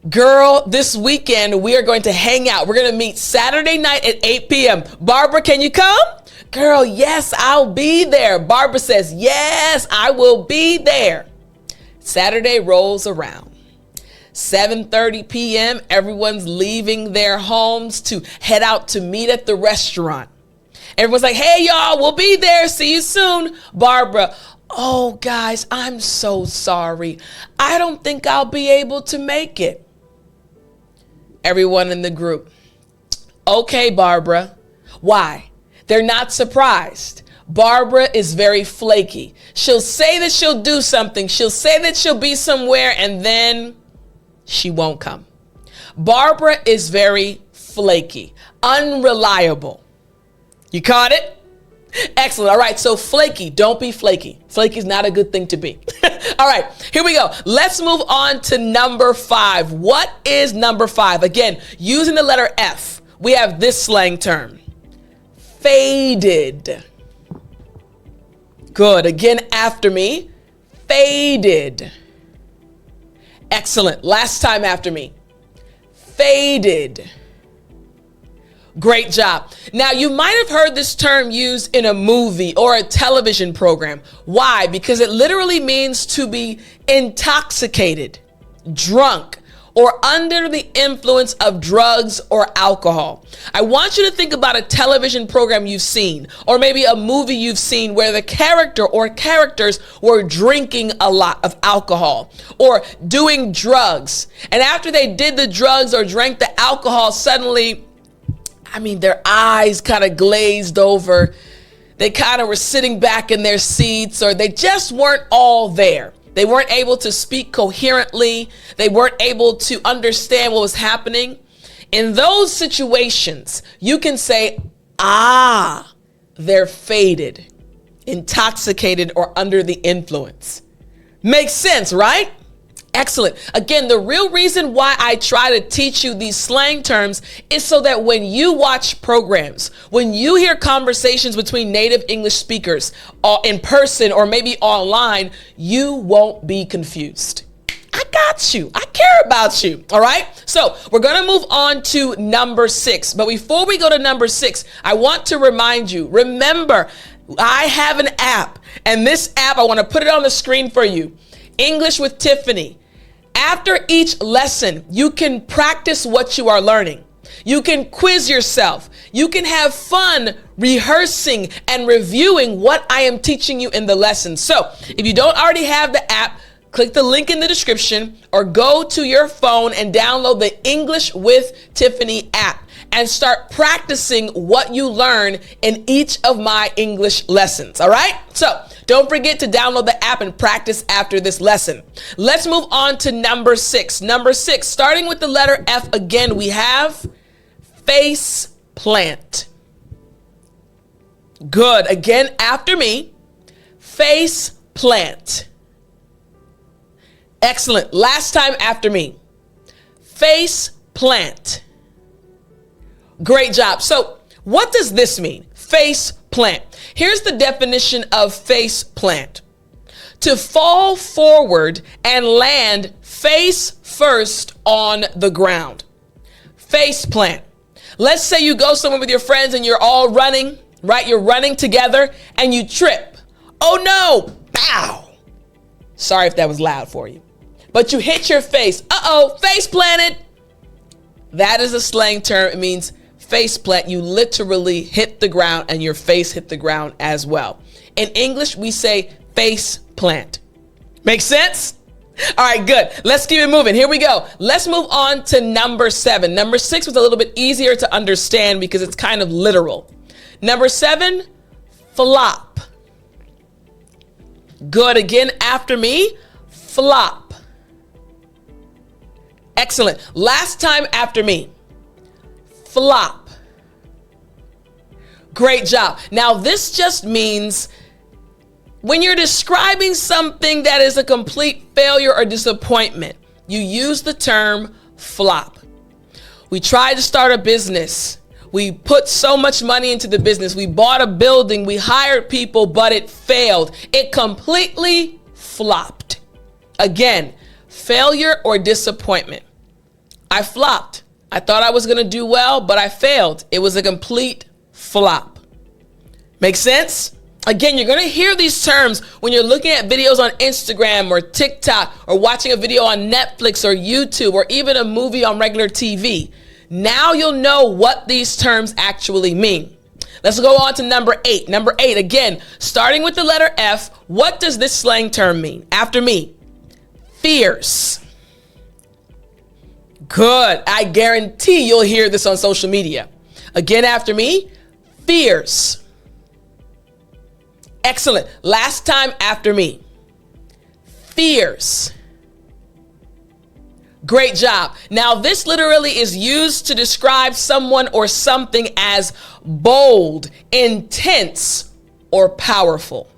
[SPEAKER 1] girl, this weekend we are going to hang out. We're going to meet Saturday night at 8 p.m. Barbara, can you come? Girl, yes, I'll be there. Barbara says, yes, I will be there. Saturday rolls around. 7:30 p.m., everyone's leaving their homes to head out to meet at the restaurant. Everyone's like, hey, y'all, we'll be there. See you soon. Barbara, oh, guys, I'm so sorry. I don't think I'll be able to make it. Everyone in the group, okay, Barbara. Why? They're not surprised. Barbara is very flaky. She'll say that she'll do something. She'll say that she'll be somewhere, and then she won't come. Barbara is very flaky, unreliable. You caught it? Excellent. All right. So flaky. Don't be flaky. Flaky is not a good thing to be. All right. Here we go. Let's move on to number 5. What is number 5? Again, using the letter F, we have this slang term. Faded. Good. Again, after me. Faded. Excellent. Last time after me. Faded. Great job. Now, you might have heard this term used in a movie or a television program. Why? Because it literally means to be intoxicated, drunk, or under the influence of drugs or alcohol. I want you to think about a television program you've seen, or maybe a movie you've seen where the character or characters were drinking a lot of alcohol or doing drugs. And after they did the drugs or drank the alcohol, suddenly, their eyes kind of glazed over. They kind of were sitting back in their seats, or they just weren't all there. They weren't able to speak coherently. They weren't able to understand what was happening. In those situations, you can say, they're faded, intoxicated, or under the influence. Makes sense, right? Excellent. Again, the real reason why I try to teach you these slang terms is so that when you watch programs, when you hear conversations between native English speakers in person or maybe online, you won't be confused. I got you. I care about you. All right. So we're going to move on to number 6. But before we go to number 6, I want to remind you, remember, I have an app, and this app, I want to put it on the screen for you. English with Tiffani. After each lesson, you can practice what you are learning. You can quiz yourself. You can have fun rehearsing and reviewing what I am teaching you in the lesson. So if you don't already have the app, click the link in the description or go to your phone and download the English with Tiffani app and start practicing what you learn in each of my English lessons. All right? So don't forget to download the app and practice after this lesson. Let's move on to number 6. Number 6, starting with the letter F again, we have face plant. Good. Again, after me, face plant. Excellent. Last time after me, face plant. Great job. So what does this mean? Face plant. Here's the definition of face plant. To fall forward and land face first on the ground. Face plant. Let's say you go somewhere with your friends and you're all running, right? You're running together and you trip. Oh no, bow. Sorry if that was loud for you, but you hit your face. Uh-oh, face planted. That is a slang term. It means face plant. You literally hit the ground and your face hit the ground as well. In English, we say face plant. Make sense? All right, good. Let's keep it moving. Here we go. Let's move on to number 7. Number 6 was a little bit easier to understand because it's kind of literal. Number 7, flop. Good. Again, after me, flop. Excellent. Last time after me, flop. Great job. Now, this just means when you're describing something that is a complete failure or disappointment, you use the term flop. We tried to start a business. We put so much money into the business. We bought a building. We hired people, but it failed. It completely flopped. Again, failure or disappointment. I flopped. I thought I was going to do well, but I failed. It was a complete flop. Make sense? Again, you're going to hear these terms when you're looking at videos on Instagram or TikTok or watching a video on Netflix or YouTube or even a movie on regular TV. Now you'll know what these terms actually mean. Let's go on to number 8. Number 8, again, starting with the letter F, what does this slang term mean? After me, fierce. Good. I guarantee you'll hear this on social media. Again, after me, fierce. Excellent. Last time after me, fierce. Great job. Now, this literally is used to describe someone or something as bold, intense, or powerful.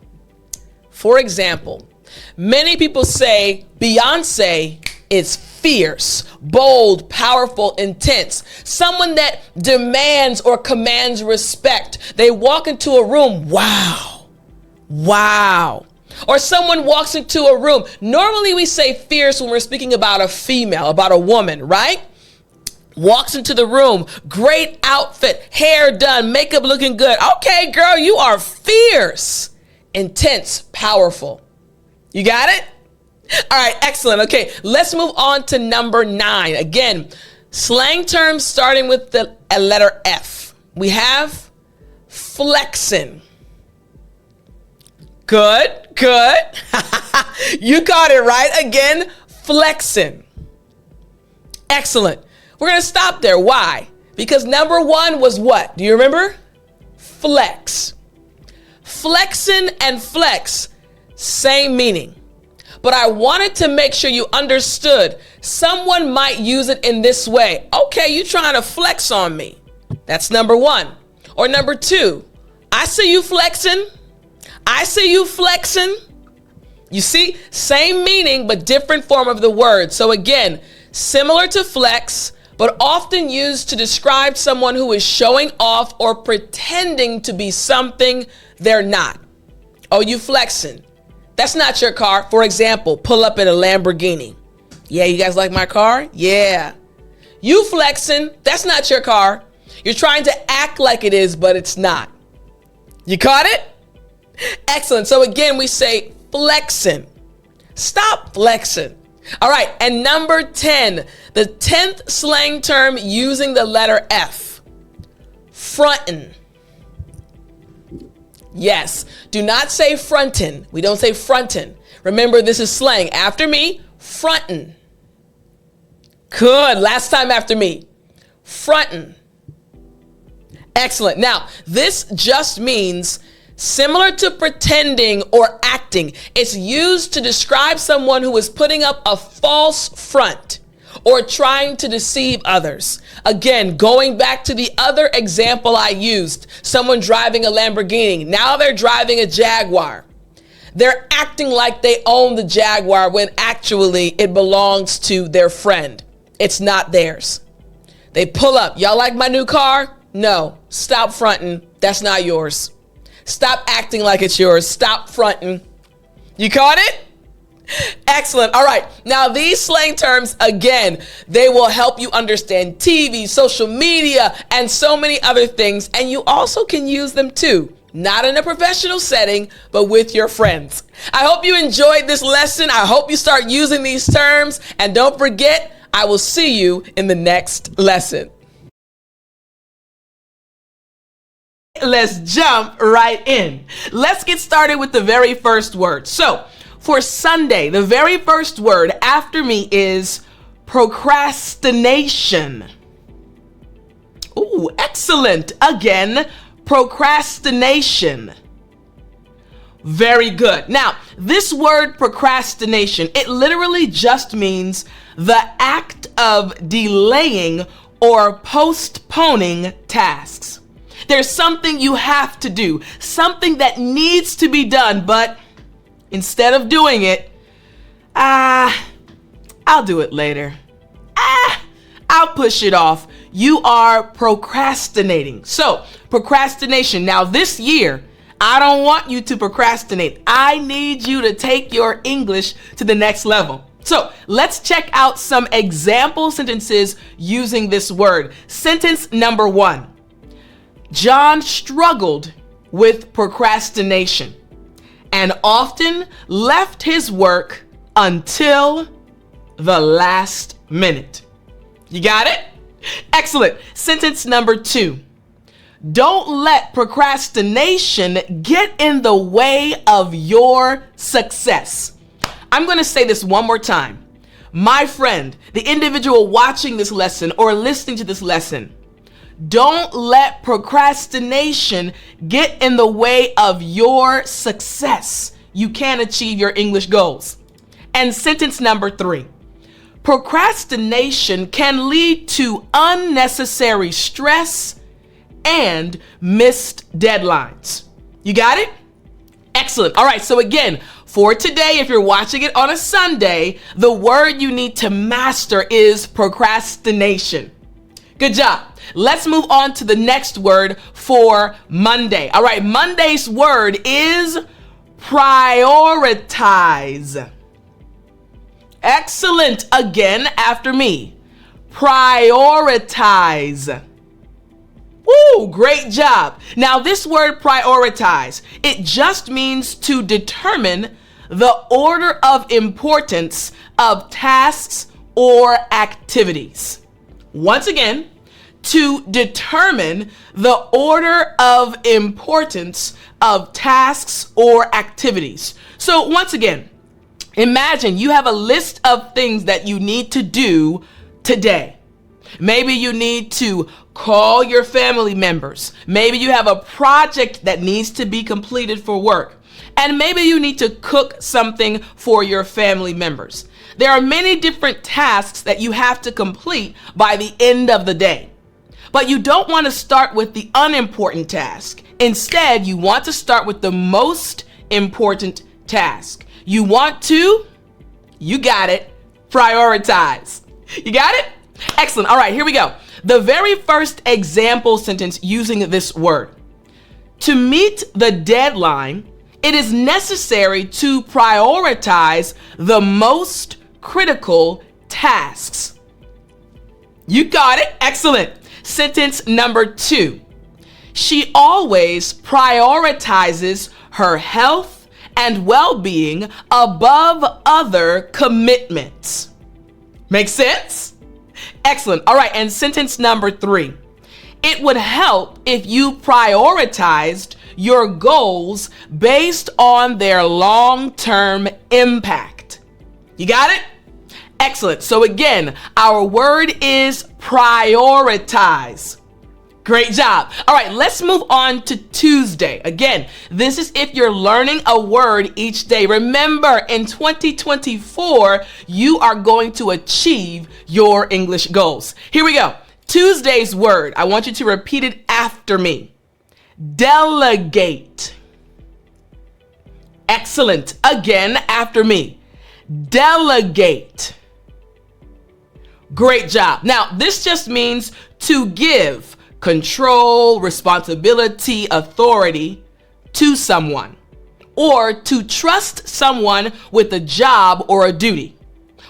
[SPEAKER 1] For example, many people say Beyonce is fierce, bold, powerful, intense. Someone that demands or commands respect. They walk into a room, wow, wow. Or someone walks into a room. Normally we say fierce when we're speaking about a female, about a woman, right? Walks into the room, great outfit, hair done, makeup looking good. Okay, girl, you are fierce, intense, powerful. You got it? All right, excellent. Okay, let's move on to number 9. Again, slang terms starting with the letter F. We have flexing. Good, good. You got it right. Again, flexing. Excellent. We're going to stop there. Why? Because number 1 was what? Do you remember? Flex. Flexing and flex, same meaning. But I wanted to make sure you understood someone might use it in this way. Okay, you trying to flex on me. That's number 1. Or number 2, I see you flexing. I see you flexing. You see, same meaning, but different form of the word. So again, similar to flex, but often used to describe someone who is showing off or pretending to be something they're not. Oh, you flexing. That's not your car. For example, pull up in a Lamborghini. Yeah, you guys like my car? Yeah. You flexing. That's not your car. You're trying to act like it is, but it's not. You caught it? Excellent. So again, we say flexing. Stop flexing. All right. And number 10, the 10th slang term using the letter F. Frontin. Yes. Do not say frontin. We don't say frontin. Remember, this is slang. After me, frontin. Good. Last time after me. Frontin. Excellent. Now, this just means similar to pretending or acting. It's used to describe someone who is putting up a false front or trying to deceive others. Again, going back to the other example I used, someone driving a Lamborghini. Now they're driving a Jaguar. They're acting like they own the Jaguar when actually it belongs to their friend. It's not theirs. They pull up. Y'all like my new car? No. Stop fronting. That's not yours. Stop acting like it's yours. Stop fronting. You caught it? Excellent. All right. Now, these slang terms, again, they will help you understand TV, social media, and so many other things. And you also can use them too. Not in a professional setting, but with your friends. I hope you enjoyed this lesson. I hope you start using these terms. And don't forget, I will see you in the next lesson. Let's jump right in. Let's get started with the very first word. So for Sunday, the very first word after me is procrastination. Ooh, excellent. Again, procrastination. Very good. Now, this word procrastination, it literally just means the act of delaying or postponing tasks. There's something you have to do, something that needs to be done, but instead of doing it, I'll do it later. I'll push it off. You are procrastinating. So, procrastination. Now, this year, I don't want you to procrastinate. I need you to take your English to the next level. So, let's check out some example sentences using this word. Sentence number 1. John struggled with procrastination and often left his work until the last minute. You got it? Excellent. Sentence number 2. Don't let procrastination get in the way of your success. I'm going to say this one more time. My friend, the individual watching this lesson or listening to this lesson, don't let procrastination get in the way of your success. You can achieve your English goals. And sentence number 3. Procrastination can lead to unnecessary stress and missed deadlines. You got it? Excellent. All right, so again, for today, if you're watching it on a Sunday, the word you need to master is procrastination. Good job. Let's move on to the next word for Monday. All right, Monday's word is prioritize. Excellent. Again, after me. Prioritize. Woo, great job. Now, this word prioritize, it just means to determine the order of importance of tasks or activities. Once again, to determine the order of importance of tasks or activities. So once again, imagine you have a list of things that you need to do today. Maybe you need to call your family members. Maybe you have a project that needs to be completed for work. And maybe you need to cook something for your family members. There are many different tasks that you have to complete by the end of the day. But you don't want to start with the unimportant task. Instead, you want to start with the most important task. You want to, you got it, prioritize. You got it? Excellent. All right, here we go. The very first example sentence using this word. To meet the deadline, it is necessary to prioritize the most critical tasks. You got it. Excellent. Sentence number 2. She always prioritizes her health and well-being above other commitments. Make sense? Excellent. All right, and sentence number 3. It would help if you prioritized your goals based on their long-term impact. You got it? Excellent. So again, our word is prioritize. Great job. All right, let's move on to Tuesday. Again, this is if you're learning a word each day. Remember, in 2024, you are going to achieve your English goals. Here we go. Tuesday's word. I want you to repeat it after me. Delegate. Excellent. Again, after me. Delegate. Great job. Now, this just means to give control, responsibility, authority to someone, or to trust someone with a job or a duty.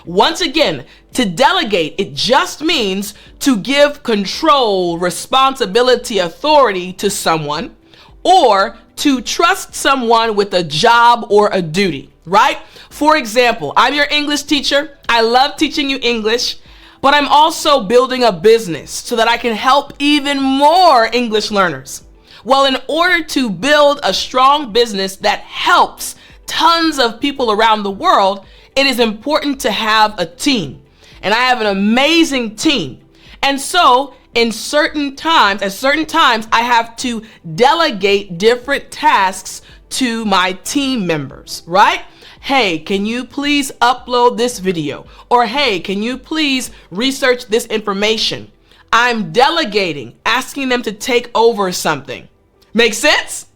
[SPEAKER 1] Once again, to delegate, it just means to give control, responsibility, authority to someone, or to trust someone with a job or a duty, right? For example, I'm your English teacher. I love teaching you English. But I'm also building a business so that I can help even more English learners. Well, in order to build a strong business that helps tons of people around the world, it is important to have a team. And I have an amazing team. And so at certain times, I have to delegate different tasks to my team members, right? Hey, can you please upload this video? Or hey, can you please research this information? I'm delegating, asking them to take over something. Make sense?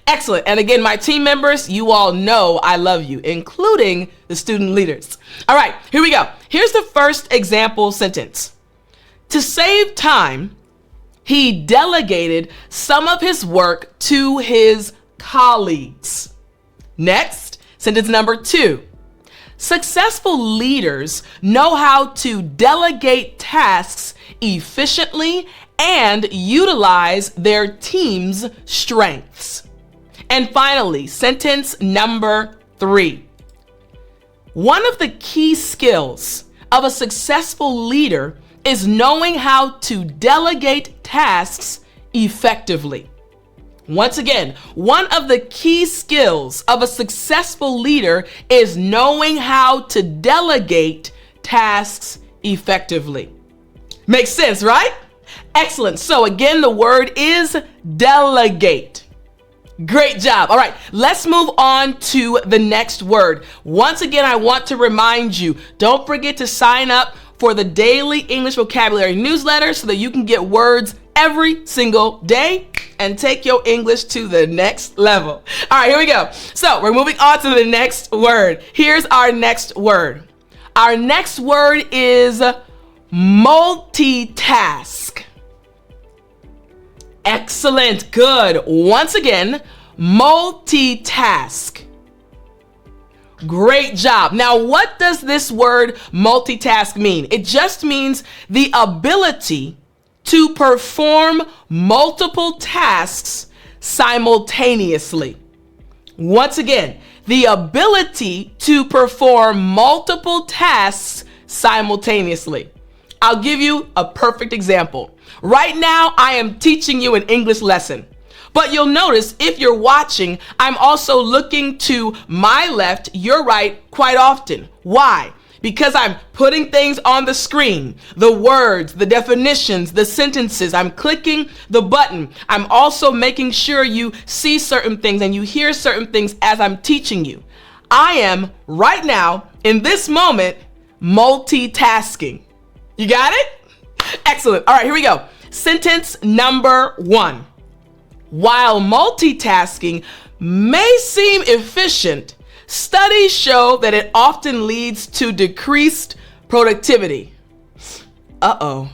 [SPEAKER 1] Excellent. And again, my team members, you all know I love you, including the student leaders. All right, here we go. Here's the first example sentence. To save time, he delegated some of his work to his colleagues. Next. Sentence number 2. Successful leaders know how to delegate tasks efficiently and utilize their team's strengths. And finally, sentence number 3. One of the key skills of a successful leader is knowing how to delegate tasks effectively. Once again, one of the key skills of a successful leader is knowing how to delegate tasks effectively. Makes sense, right? Excellent. So again, the word is delegate. Great job. All right, let's move on to the next word. Once again, I want to remind you, don't forget to sign up for the daily English vocabulary newsletter so that you can get words every single day and take your English to the next level. All right, here we go. So we're moving on to the next word. Here's our next word. Our next word is multitask. Excellent. Good. Once again, multitask. Great job. Now, what does this word multitask mean? It just means the ability to perform multiple tasks simultaneously. Once again, the ability to perform multiple tasks simultaneously. I'll give you a perfect example. Right now, I am teaching you an English lesson. But you'll notice if you're watching, I'm also looking to my left, your right quite often. Why? Because I'm putting things on the screen, the words, the definitions, the sentences. I'm clicking the button. I'm also making sure you see certain things and you hear certain things as I'm teaching you. I am right now, in this moment, multitasking. You got it? Excellent. All right, here we go. Sentence number 1. While multitasking may seem efficient, studies show that it often leads to decreased productivity. Uh-oh,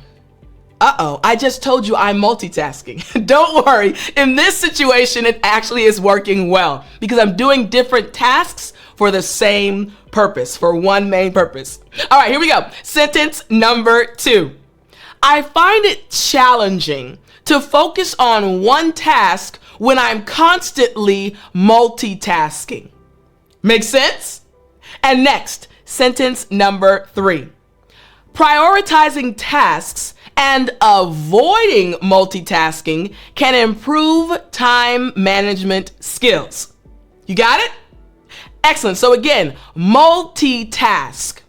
[SPEAKER 1] I just told you I'm multitasking. Don't worry, in this situation, it actually is working well because I'm doing different tasks for the same purpose, for one main purpose. All right, here we go. Sentence number 2. I find it challenging to focus on one task when I'm constantly multitasking. Make sense? And next, sentence number 3. Prioritizing tasks and avoiding multitasking can improve time management skills. You got it? Excellent. So again, multitask.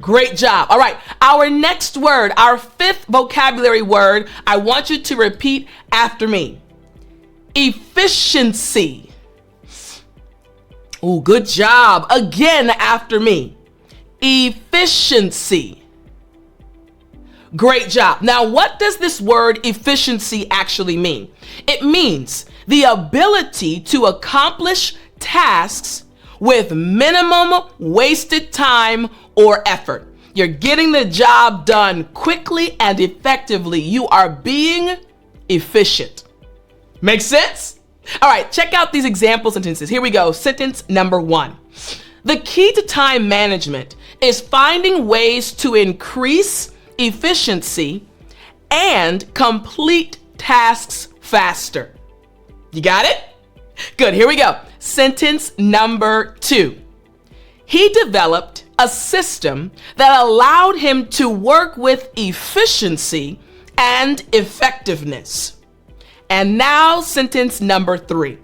[SPEAKER 1] Great job. All right, our next word, our 5th vocabulary word, I want you to repeat after me. Efficiency. Oh, good job. Again after me. Efficiency. Great job. Now, what does this word efficiency actually mean? It means the ability to accomplish tasks with minimum wasted time or effort. You're getting the job done quickly and effectively. You are being efficient. Make sense? All right, check out these example sentences. Here we go. Sentence number 1. The key to time management is finding ways to increase efficiency and complete tasks faster. You got it? Good, here we go. Sentence number 2. He developed a system that allowed him to work with efficiency and effectiveness. And now sentence number 3.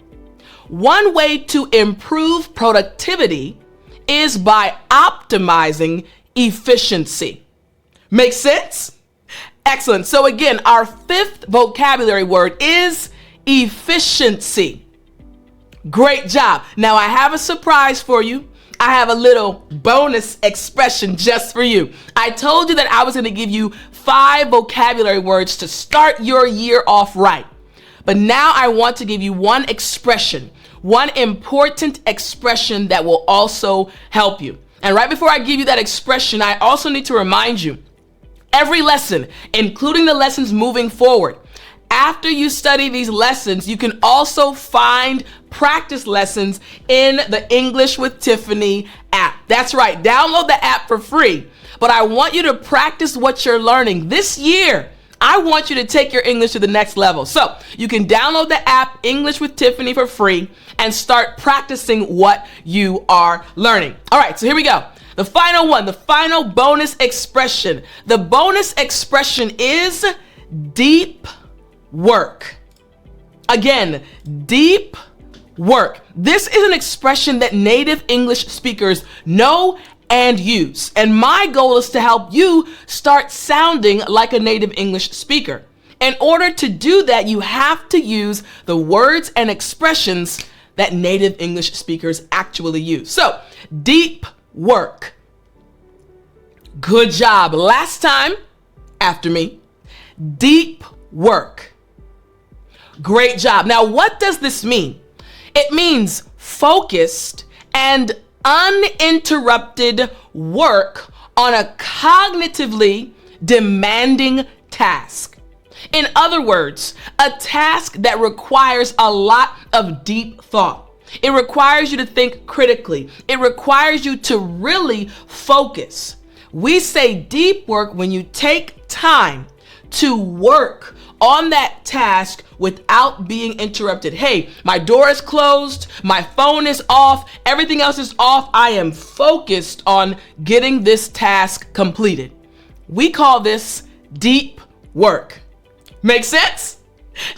[SPEAKER 1] One way to improve productivity is by optimizing efficiency. Make sense? Excellent. So again, our 5th vocabulary word is efficiency. Great job. Now I have a surprise for you. I have a little bonus expression just for you. I told you that I was going to give you 5 vocabulary words to start your year off right. But now I want to give you one expression, one important expression that will also help you. And right before I give you that expression, I also need to remind you, every lesson, including the lessons moving forward, after you study these lessons, you can also find practice lessons in the English with Tiffani app. That's right, download the app for free. But I want you to practice what you're learning this year. I want you to take your English to the next level. So you can download the app English with Tiffani for free and start practicing what you are learning. All right, so here we go. The final one, the final bonus expression. The bonus expression is deep work. Again, deep work. This is an expression that native English speakers know and use. And my goal is to help you start sounding like a native English speaker. In order to do that, you have to use the words and expressions that native English speakers actually use. So, deep work. Good job. Last time, after me. Deep work. Great job. Now, what does this mean? It means focused and uninterrupted work on a cognitively demanding task. In other words, a task that requires a lot of deep thought. It requires you to think critically. It requires you to really focus. We say deep work when you take time to work on that task without being interrupted. Hey, my door is closed, my phone is off, everything else is off. I am focused on getting this task completed. We call this deep work. Make sense?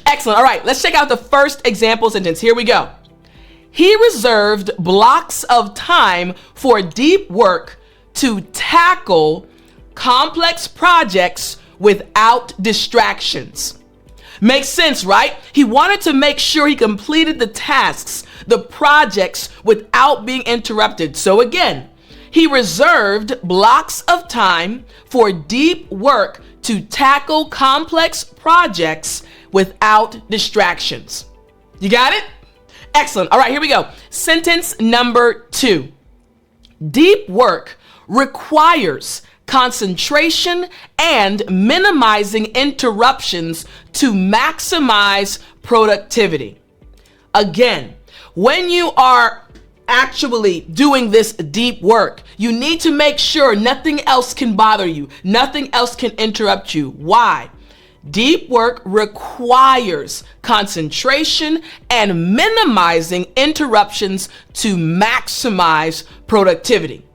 [SPEAKER 1] Excellent. All right, let's check out the first example sentence. Here we go. He reserved blocks of time for deep work to tackle complex projects without distractions. Makes sense, right? He wanted to make sure he completed the tasks, the projects, without being interrupted. So again, he reserved blocks of time for deep work to tackle complex projects without distractions. You got it? Excellent. All right, here we go. Sentence number 2. Deep work requires concentration and minimizing interruptions to maximize productivity. Again, when you are actually doing this deep work, you need to make sure nothing else can bother you, nothing else can interrupt you. Why? Deep work requires concentration and minimizing interruptions to maximize productivity.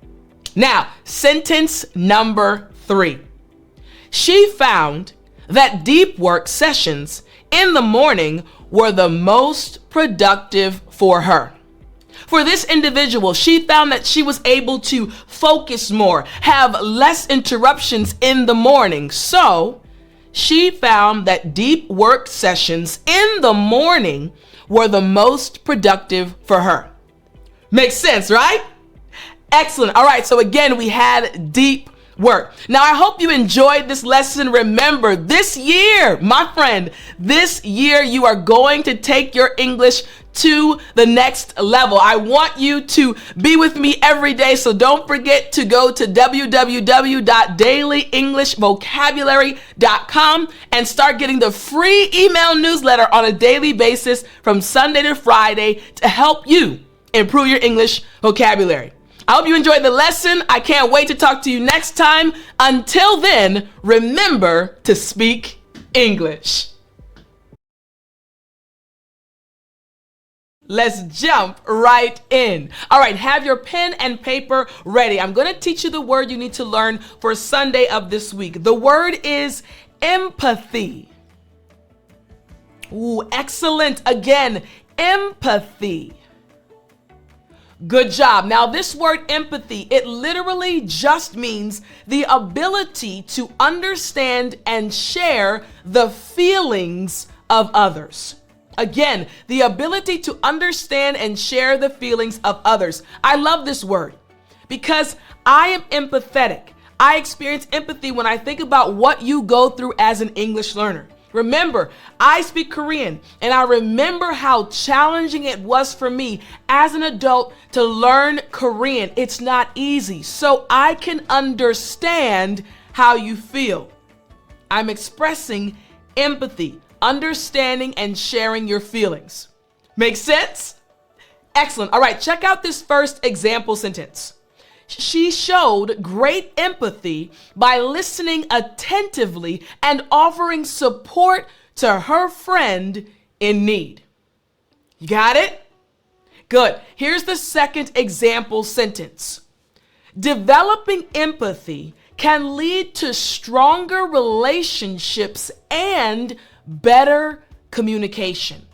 [SPEAKER 1] Now, sentence number 3. She found that deep work sessions in the morning were the most productive for her. For this individual, she found that she was able to focus more, have less interruptions in the morning. So, she found that deep work sessions in the morning were the most productive for her. Makes sense, right? Excellent. All right, so again, we had deep work. Now, I hope you enjoyed this lesson. Remember, this year, my friend, this year you are going to take your English to the next level. I want you to be with me every day, so don't forget to go to www.dailyenglishvocabulary.com and start getting the free email newsletter on a daily basis from Sunday to Friday to help you improve your English vocabulary. I hope you enjoyed the lesson. I can't wait to talk to you next time. Until then, remember to speak English. Let's jump right in. All right, have your pen and paper ready. I'm going to teach you the word you need to learn for Sunday of this week. The word is empathy. Ooh, excellent. Again, empathy. Good job. Now, this word empathy, it literally just means the ability to understand and share the feelings of others. Again, the ability to understand and share the feelings of others. I love this word because I am empathetic. I experience empathy when I think about what you go through as an English learner. Remember, I speak Korean, and I remember how challenging it was for me as an adult to learn Korean. It's not easy, so I can understand how you feel. I'm expressing empathy, understanding and sharing your feelings. Make sense? Excellent. All right, check out this first example sentence. She showed great empathy by listening attentively and offering support to her friend in need. You got it? Good. Here's the second example sentence. Developing empathy can lead to stronger relationships and better communication.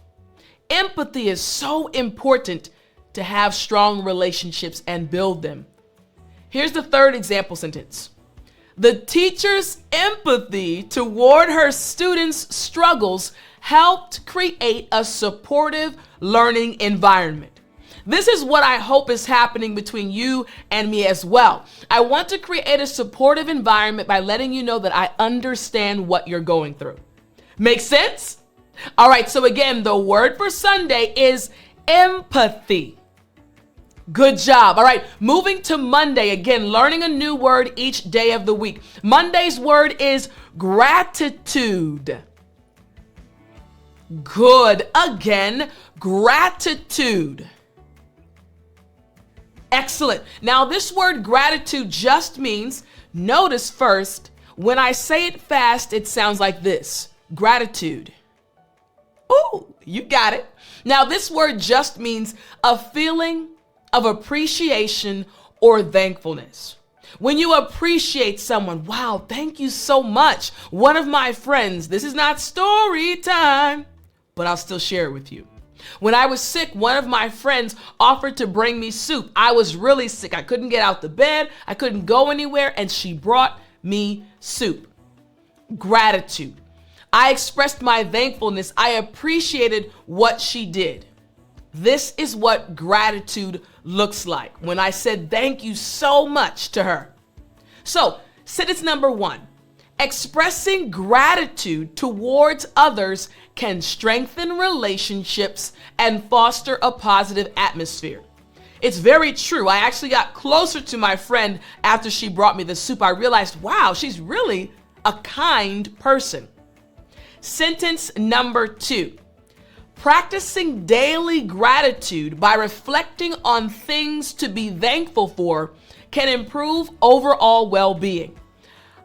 [SPEAKER 1] Empathy is so important to have strong relationships and build them. Here's the third example sentence. The teacher's empathy toward her students' struggles helped create a supportive learning environment. This is what I hope is happening between you and me as well. I want to create a supportive environment by letting you know that I understand what you're going through. Make sense? All right, so again, the word for Sunday is empathy. Good job. All right, moving to Monday. Again, learning a new word each day of the week. Monday's word is gratitude. Good. Again, gratitude. Excellent. Now, this word gratitude just means, notice first, when I say it fast, it sounds like this. Gratitude. Ooh, you got it. Now, this word just means a feeling of appreciation or thankfulness. When you appreciate someone, wow, thank you so much. One of my friends, this is not story time, but I'll still share it with you. When I was sick, one of my friends offered to bring me soup. I was really sick. I couldn't get out the bed. I couldn't go anywhere, and she brought me soup. Gratitude. I expressed my thankfulness. I appreciated what she did. This is what gratitude looks like when I said thank you so much to her. So, sentence number 1. Expressing gratitude towards others can strengthen relationships and foster a positive atmosphere. It's very true. I actually got closer to my friend after she brought me the soup. I realized, wow, she's really a kind person. Sentence number 2. Practicing daily gratitude by reflecting on things to be thankful for can improve overall well-being.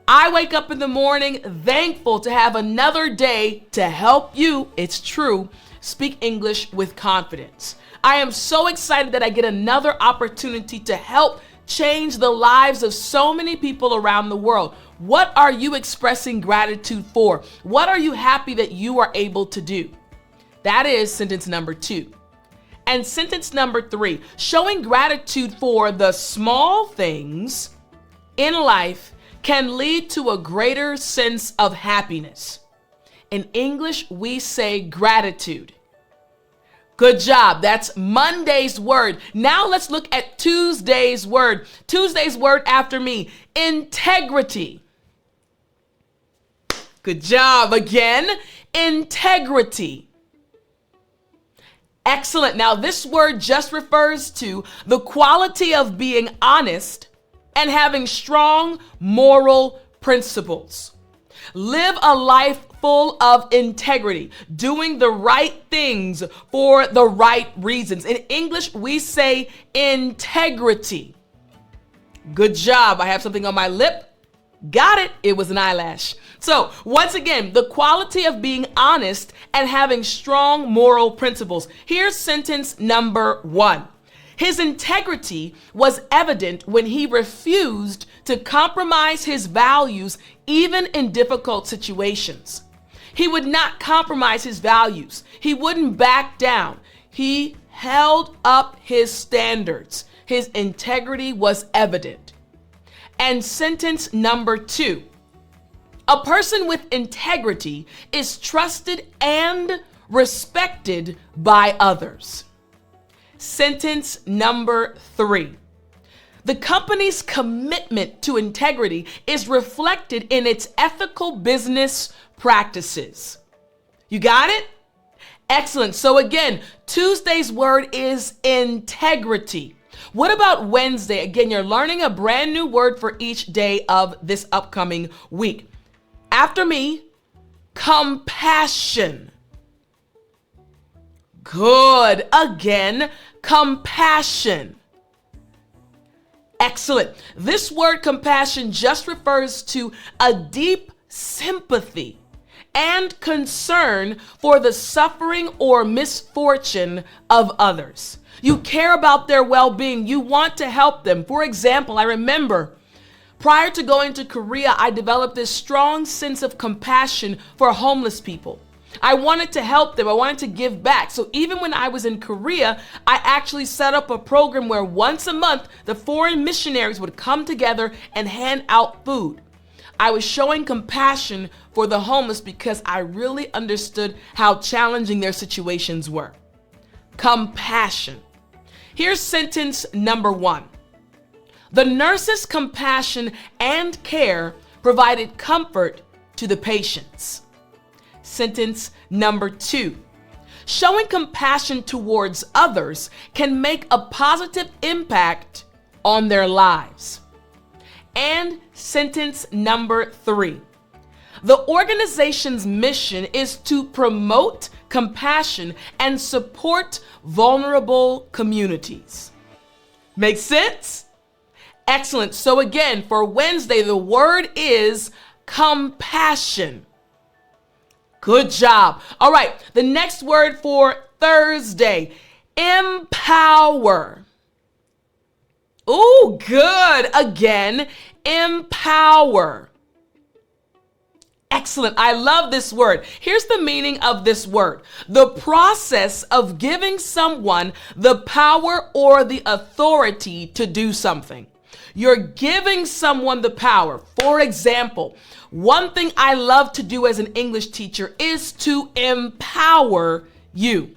[SPEAKER 1] I wake up in the morning thankful to have another day to help you, it's true, speak English with confidence. I am so excited that I get another opportunity to help change the lives of so many people around the world. What are you expressing gratitude for? What are you happy that you are able to do? That is sentence number 2. And sentence number 3, showing gratitude for the small things in life can lead to a greater sense of happiness. In English, we say gratitude. Good job. That's Monday's word. Now let's look at Tuesday's word. Tuesday's word after me, integrity. Good job again, integrity. Excellent. Now, this word just refers to the quality of being honest and having strong moral principles. Live a life full of integrity, doing the right things for the right reasons. In English, we say integrity. Good job. I have something on my lip. Got it. It was an eyelash. So once again, the quality of being honest and having strong moral principles. Here's sentence number 1. His integrity was evident when he refused to compromise his values even in difficult situations. He would not compromise his values. He wouldn't back down. He held up his standards. His integrity was evident. And sentence number 2. A person with integrity is trusted and respected by others. Sentence number 3. The company's commitment to integrity is reflected in its ethical business practices. You got it? Excellent. So again, Tuesday's word is integrity. What about Wednesday? Again, you're learning a brand new word for each day of this upcoming week. After me, compassion. Good. Again, compassion. Excellent. This word compassion just refers to a deep sympathy and concern for the suffering or misfortune of others. You care about their well-being. You want to help them. For example, I remember prior to going to Korea, I developed this strong sense of compassion for homeless people. I wanted to help them. I wanted to give back. So even when I was in Korea, I actually set up a program where once a month, the foreign missionaries would come together and hand out food. I was showing compassion for the homeless because I really understood how challenging their situations were. Compassion. Here's sentence number 1. The nurse's compassion and care provided comfort to the patients. sentence number 2. Showing compassion towards others can make a positive impact on their lives. And sentence number 3. The organization's mission is to promote compassion and support vulnerable communities. Make sense? Excellent. So again, for Wednesday, the word is compassion. Good job. All right, the next word for Thursday, empower. Ooh, good. Again, empower. Excellent. I love this word. Here's the meaning of this word. The process of giving someone the power or the authority to do something. You're giving someone the power. For example, one thing I love to do as an English teacher is to empower you.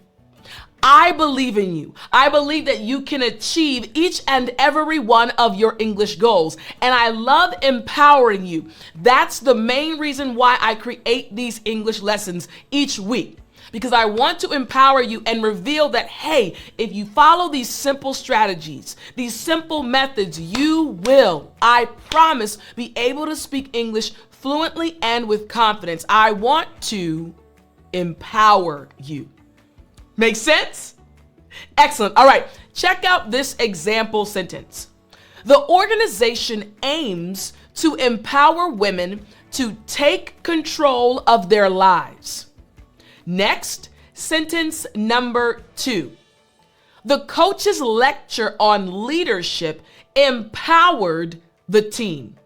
[SPEAKER 1] I believe in you. I believe that you can achieve each and every one of your English goals. And I love empowering you. That's the main reason why I create these English lessons each week. Because I want to empower you and reveal that, hey, if you follow these simple strategies, these simple methods, you will, I promise, be able to speak English fluently and with confidence. I want to empower you. Make sense? Excellent. All right, check out this example sentence. The organization aims to empower women to take control of their lives. Next, sentence number 2. The coach's lecture on leadership empowered the team.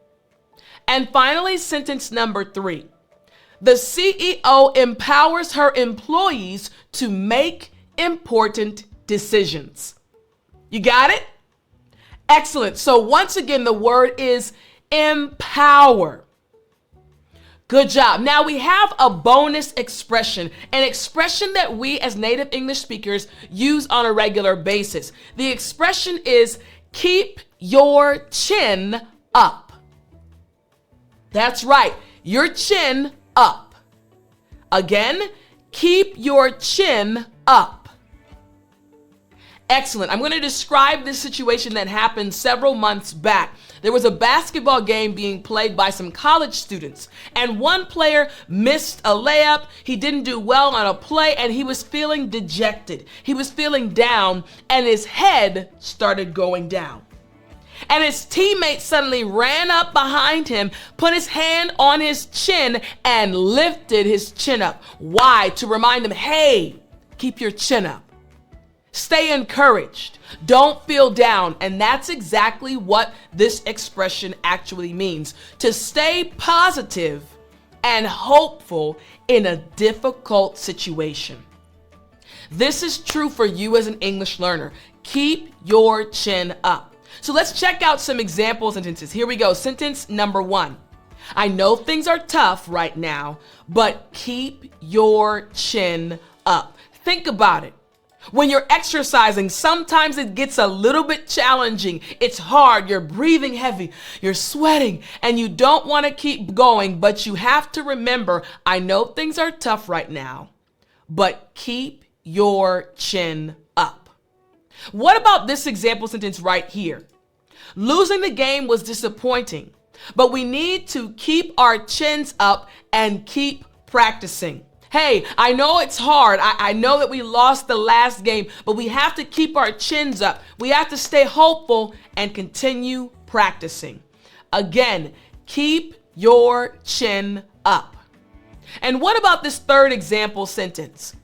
[SPEAKER 1] And finally, sentence number 3. The CEO empowers her employees to make important decisions. You got it? Excellent. So once again, the word is empower. Good job. Now we have a bonus expression, an expression that we as native English speakers use on a regular basis. The expression is keep your chin up. That's right, your chin up. Again, keep your chin up. Excellent. I'm going to describe this situation that happened several months back. There was a basketball game being played by some college students, and one player missed a layup. He didn't do well on a play, and he was feeling dejected. He was feeling down, and his head started going down. And his teammate suddenly ran up behind him, put his hand on his chin, and lifted his chin up. Why? To remind him, hey, keep your chin up. Stay encouraged. Don't feel down. And that's exactly what this expression actually means. To stay positive and hopeful in a difficult situation. This is true for you as an English learner. Keep your chin up. So let's check out some example sentences. Here we go. Sentence number 1. I know things are tough right now, but keep your chin up. Think about it. When you're exercising, sometimes it gets a little bit challenging. It's hard, you're breathing heavy, you're sweating, and you don't want to keep going, but you have to remember, I know things are tough right now, but keep your chin up. What about this example sentence right here? Losing the game was disappointing, but we need to keep our chins up and keep practicing. Hey, I know it's hard. I know that we lost the last game, but we have to keep our chins up. We have to stay hopeful and continue practicing. Again, keep your chin up. And what about this third example sentence?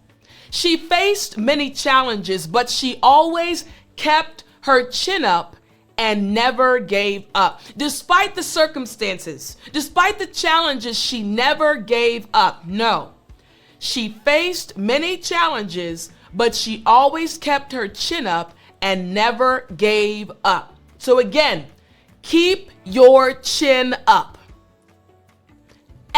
[SPEAKER 1] She faced many challenges, but she always kept her chin up and never gave up. Despite the circumstances, despite the challenges, she never gave up. No. She faced many challenges, but she always kept her chin up and never gave up. So again, keep your chin up.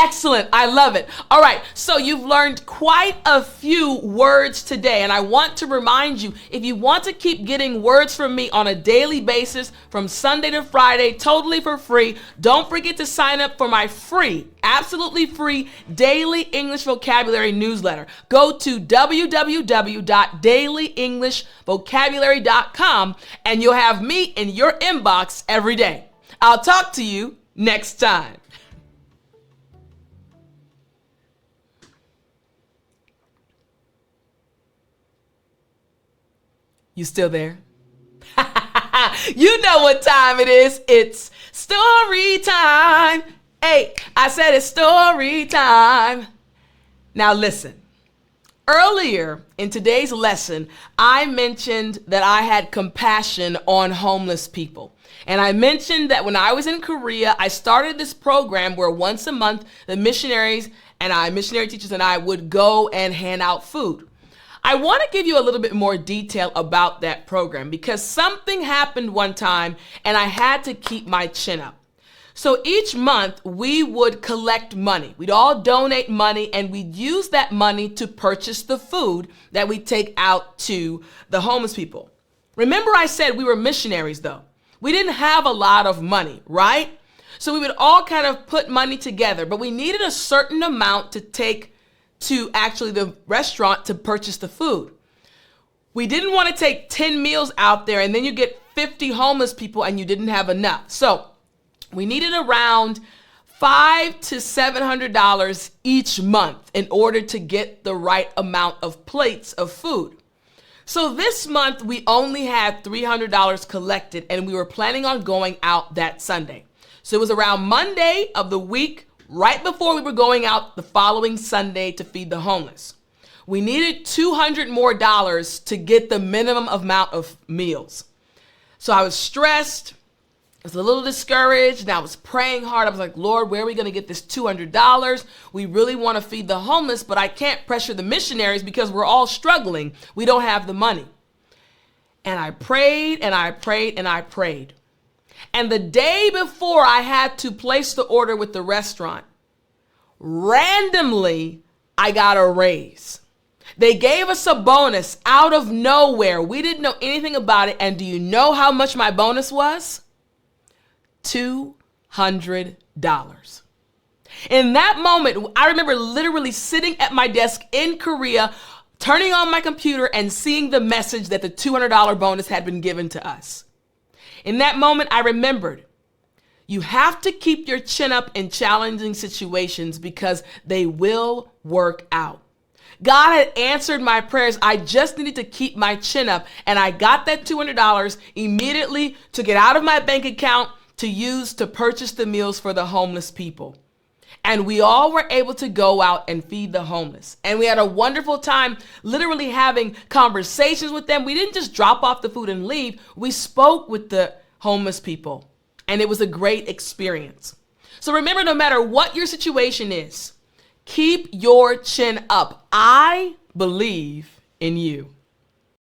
[SPEAKER 1] Excellent. I love it. All right. So you've learned quite a few words today. And I want to remind you, if you want to keep getting words from me on a daily basis from Sunday to Friday, totally for free, don't forget to sign up for my free, absolutely free daily English vocabulary newsletter. Go to www.dailyenglishvocabulary.com and you'll have me in your inbox every day. I'll talk to you next time. You still there? You know what time it is. It's story time. Hey, I said it's story time. Now listen. Earlier in today's lesson, I mentioned that I had compassion on homeless people. And I mentioned that when I was in Korea, I started this program where once a month, the missionary teachers and I would go and hand out food. I want to give you a little bit more detail about that program because something happened one time and I had to keep my chin up. So each month we would collect money. We'd all donate money and we'd use that money to purchase the food that we take out to the homeless people. Remember I said we were missionaries though. We didn't have a lot of money, right? So we would all kind of put money together, but we needed a certain amount to take to actually the restaurant to purchase the food. We didn't want to take 10 meals out there and then you get 50 homeless people and you didn't have enough. So we needed around $500 to $700 each month in order to get the right amount of plates of food. So this month we only had $300 collected and we were planning on going out that Sunday. So it was around Monday of the week right before we were going out the following Sunday to feed the homeless. We needed $200 more to get the minimum amount of meals. So I was stressed, I was a little discouraged, and I was praying hard. I was like, Lord, where are we going to get this $200? We really want to feed the homeless, but I can't pressure the missionaries because we're all struggling. We don't have the money. And I prayed and I prayed and I prayed. And the day before I had to place the order with the restaurant, randomly, I got a raise. They gave us a bonus out of nowhere. We didn't know anything about it. And do you know how much my bonus was? $200. In that moment, I remember literally sitting at my desk in Korea, turning on my computer and seeing the message that the $200 bonus had been given to us. In that moment, I remembered, you have to keep your chin up in challenging situations because they will work out. God had answered my prayers. I just needed to keep my chin up. And I got that $200 immediately, took it out of my bank account to use to purchase the meals for the homeless people. And we all were able to go out and feed the homeless. And we had a wonderful time literally having conversations with them. We didn't just drop off the food and leave. We spoke with the homeless people. And it was a great experience. So remember, no matter what your situation is, keep your chin up. I believe in you.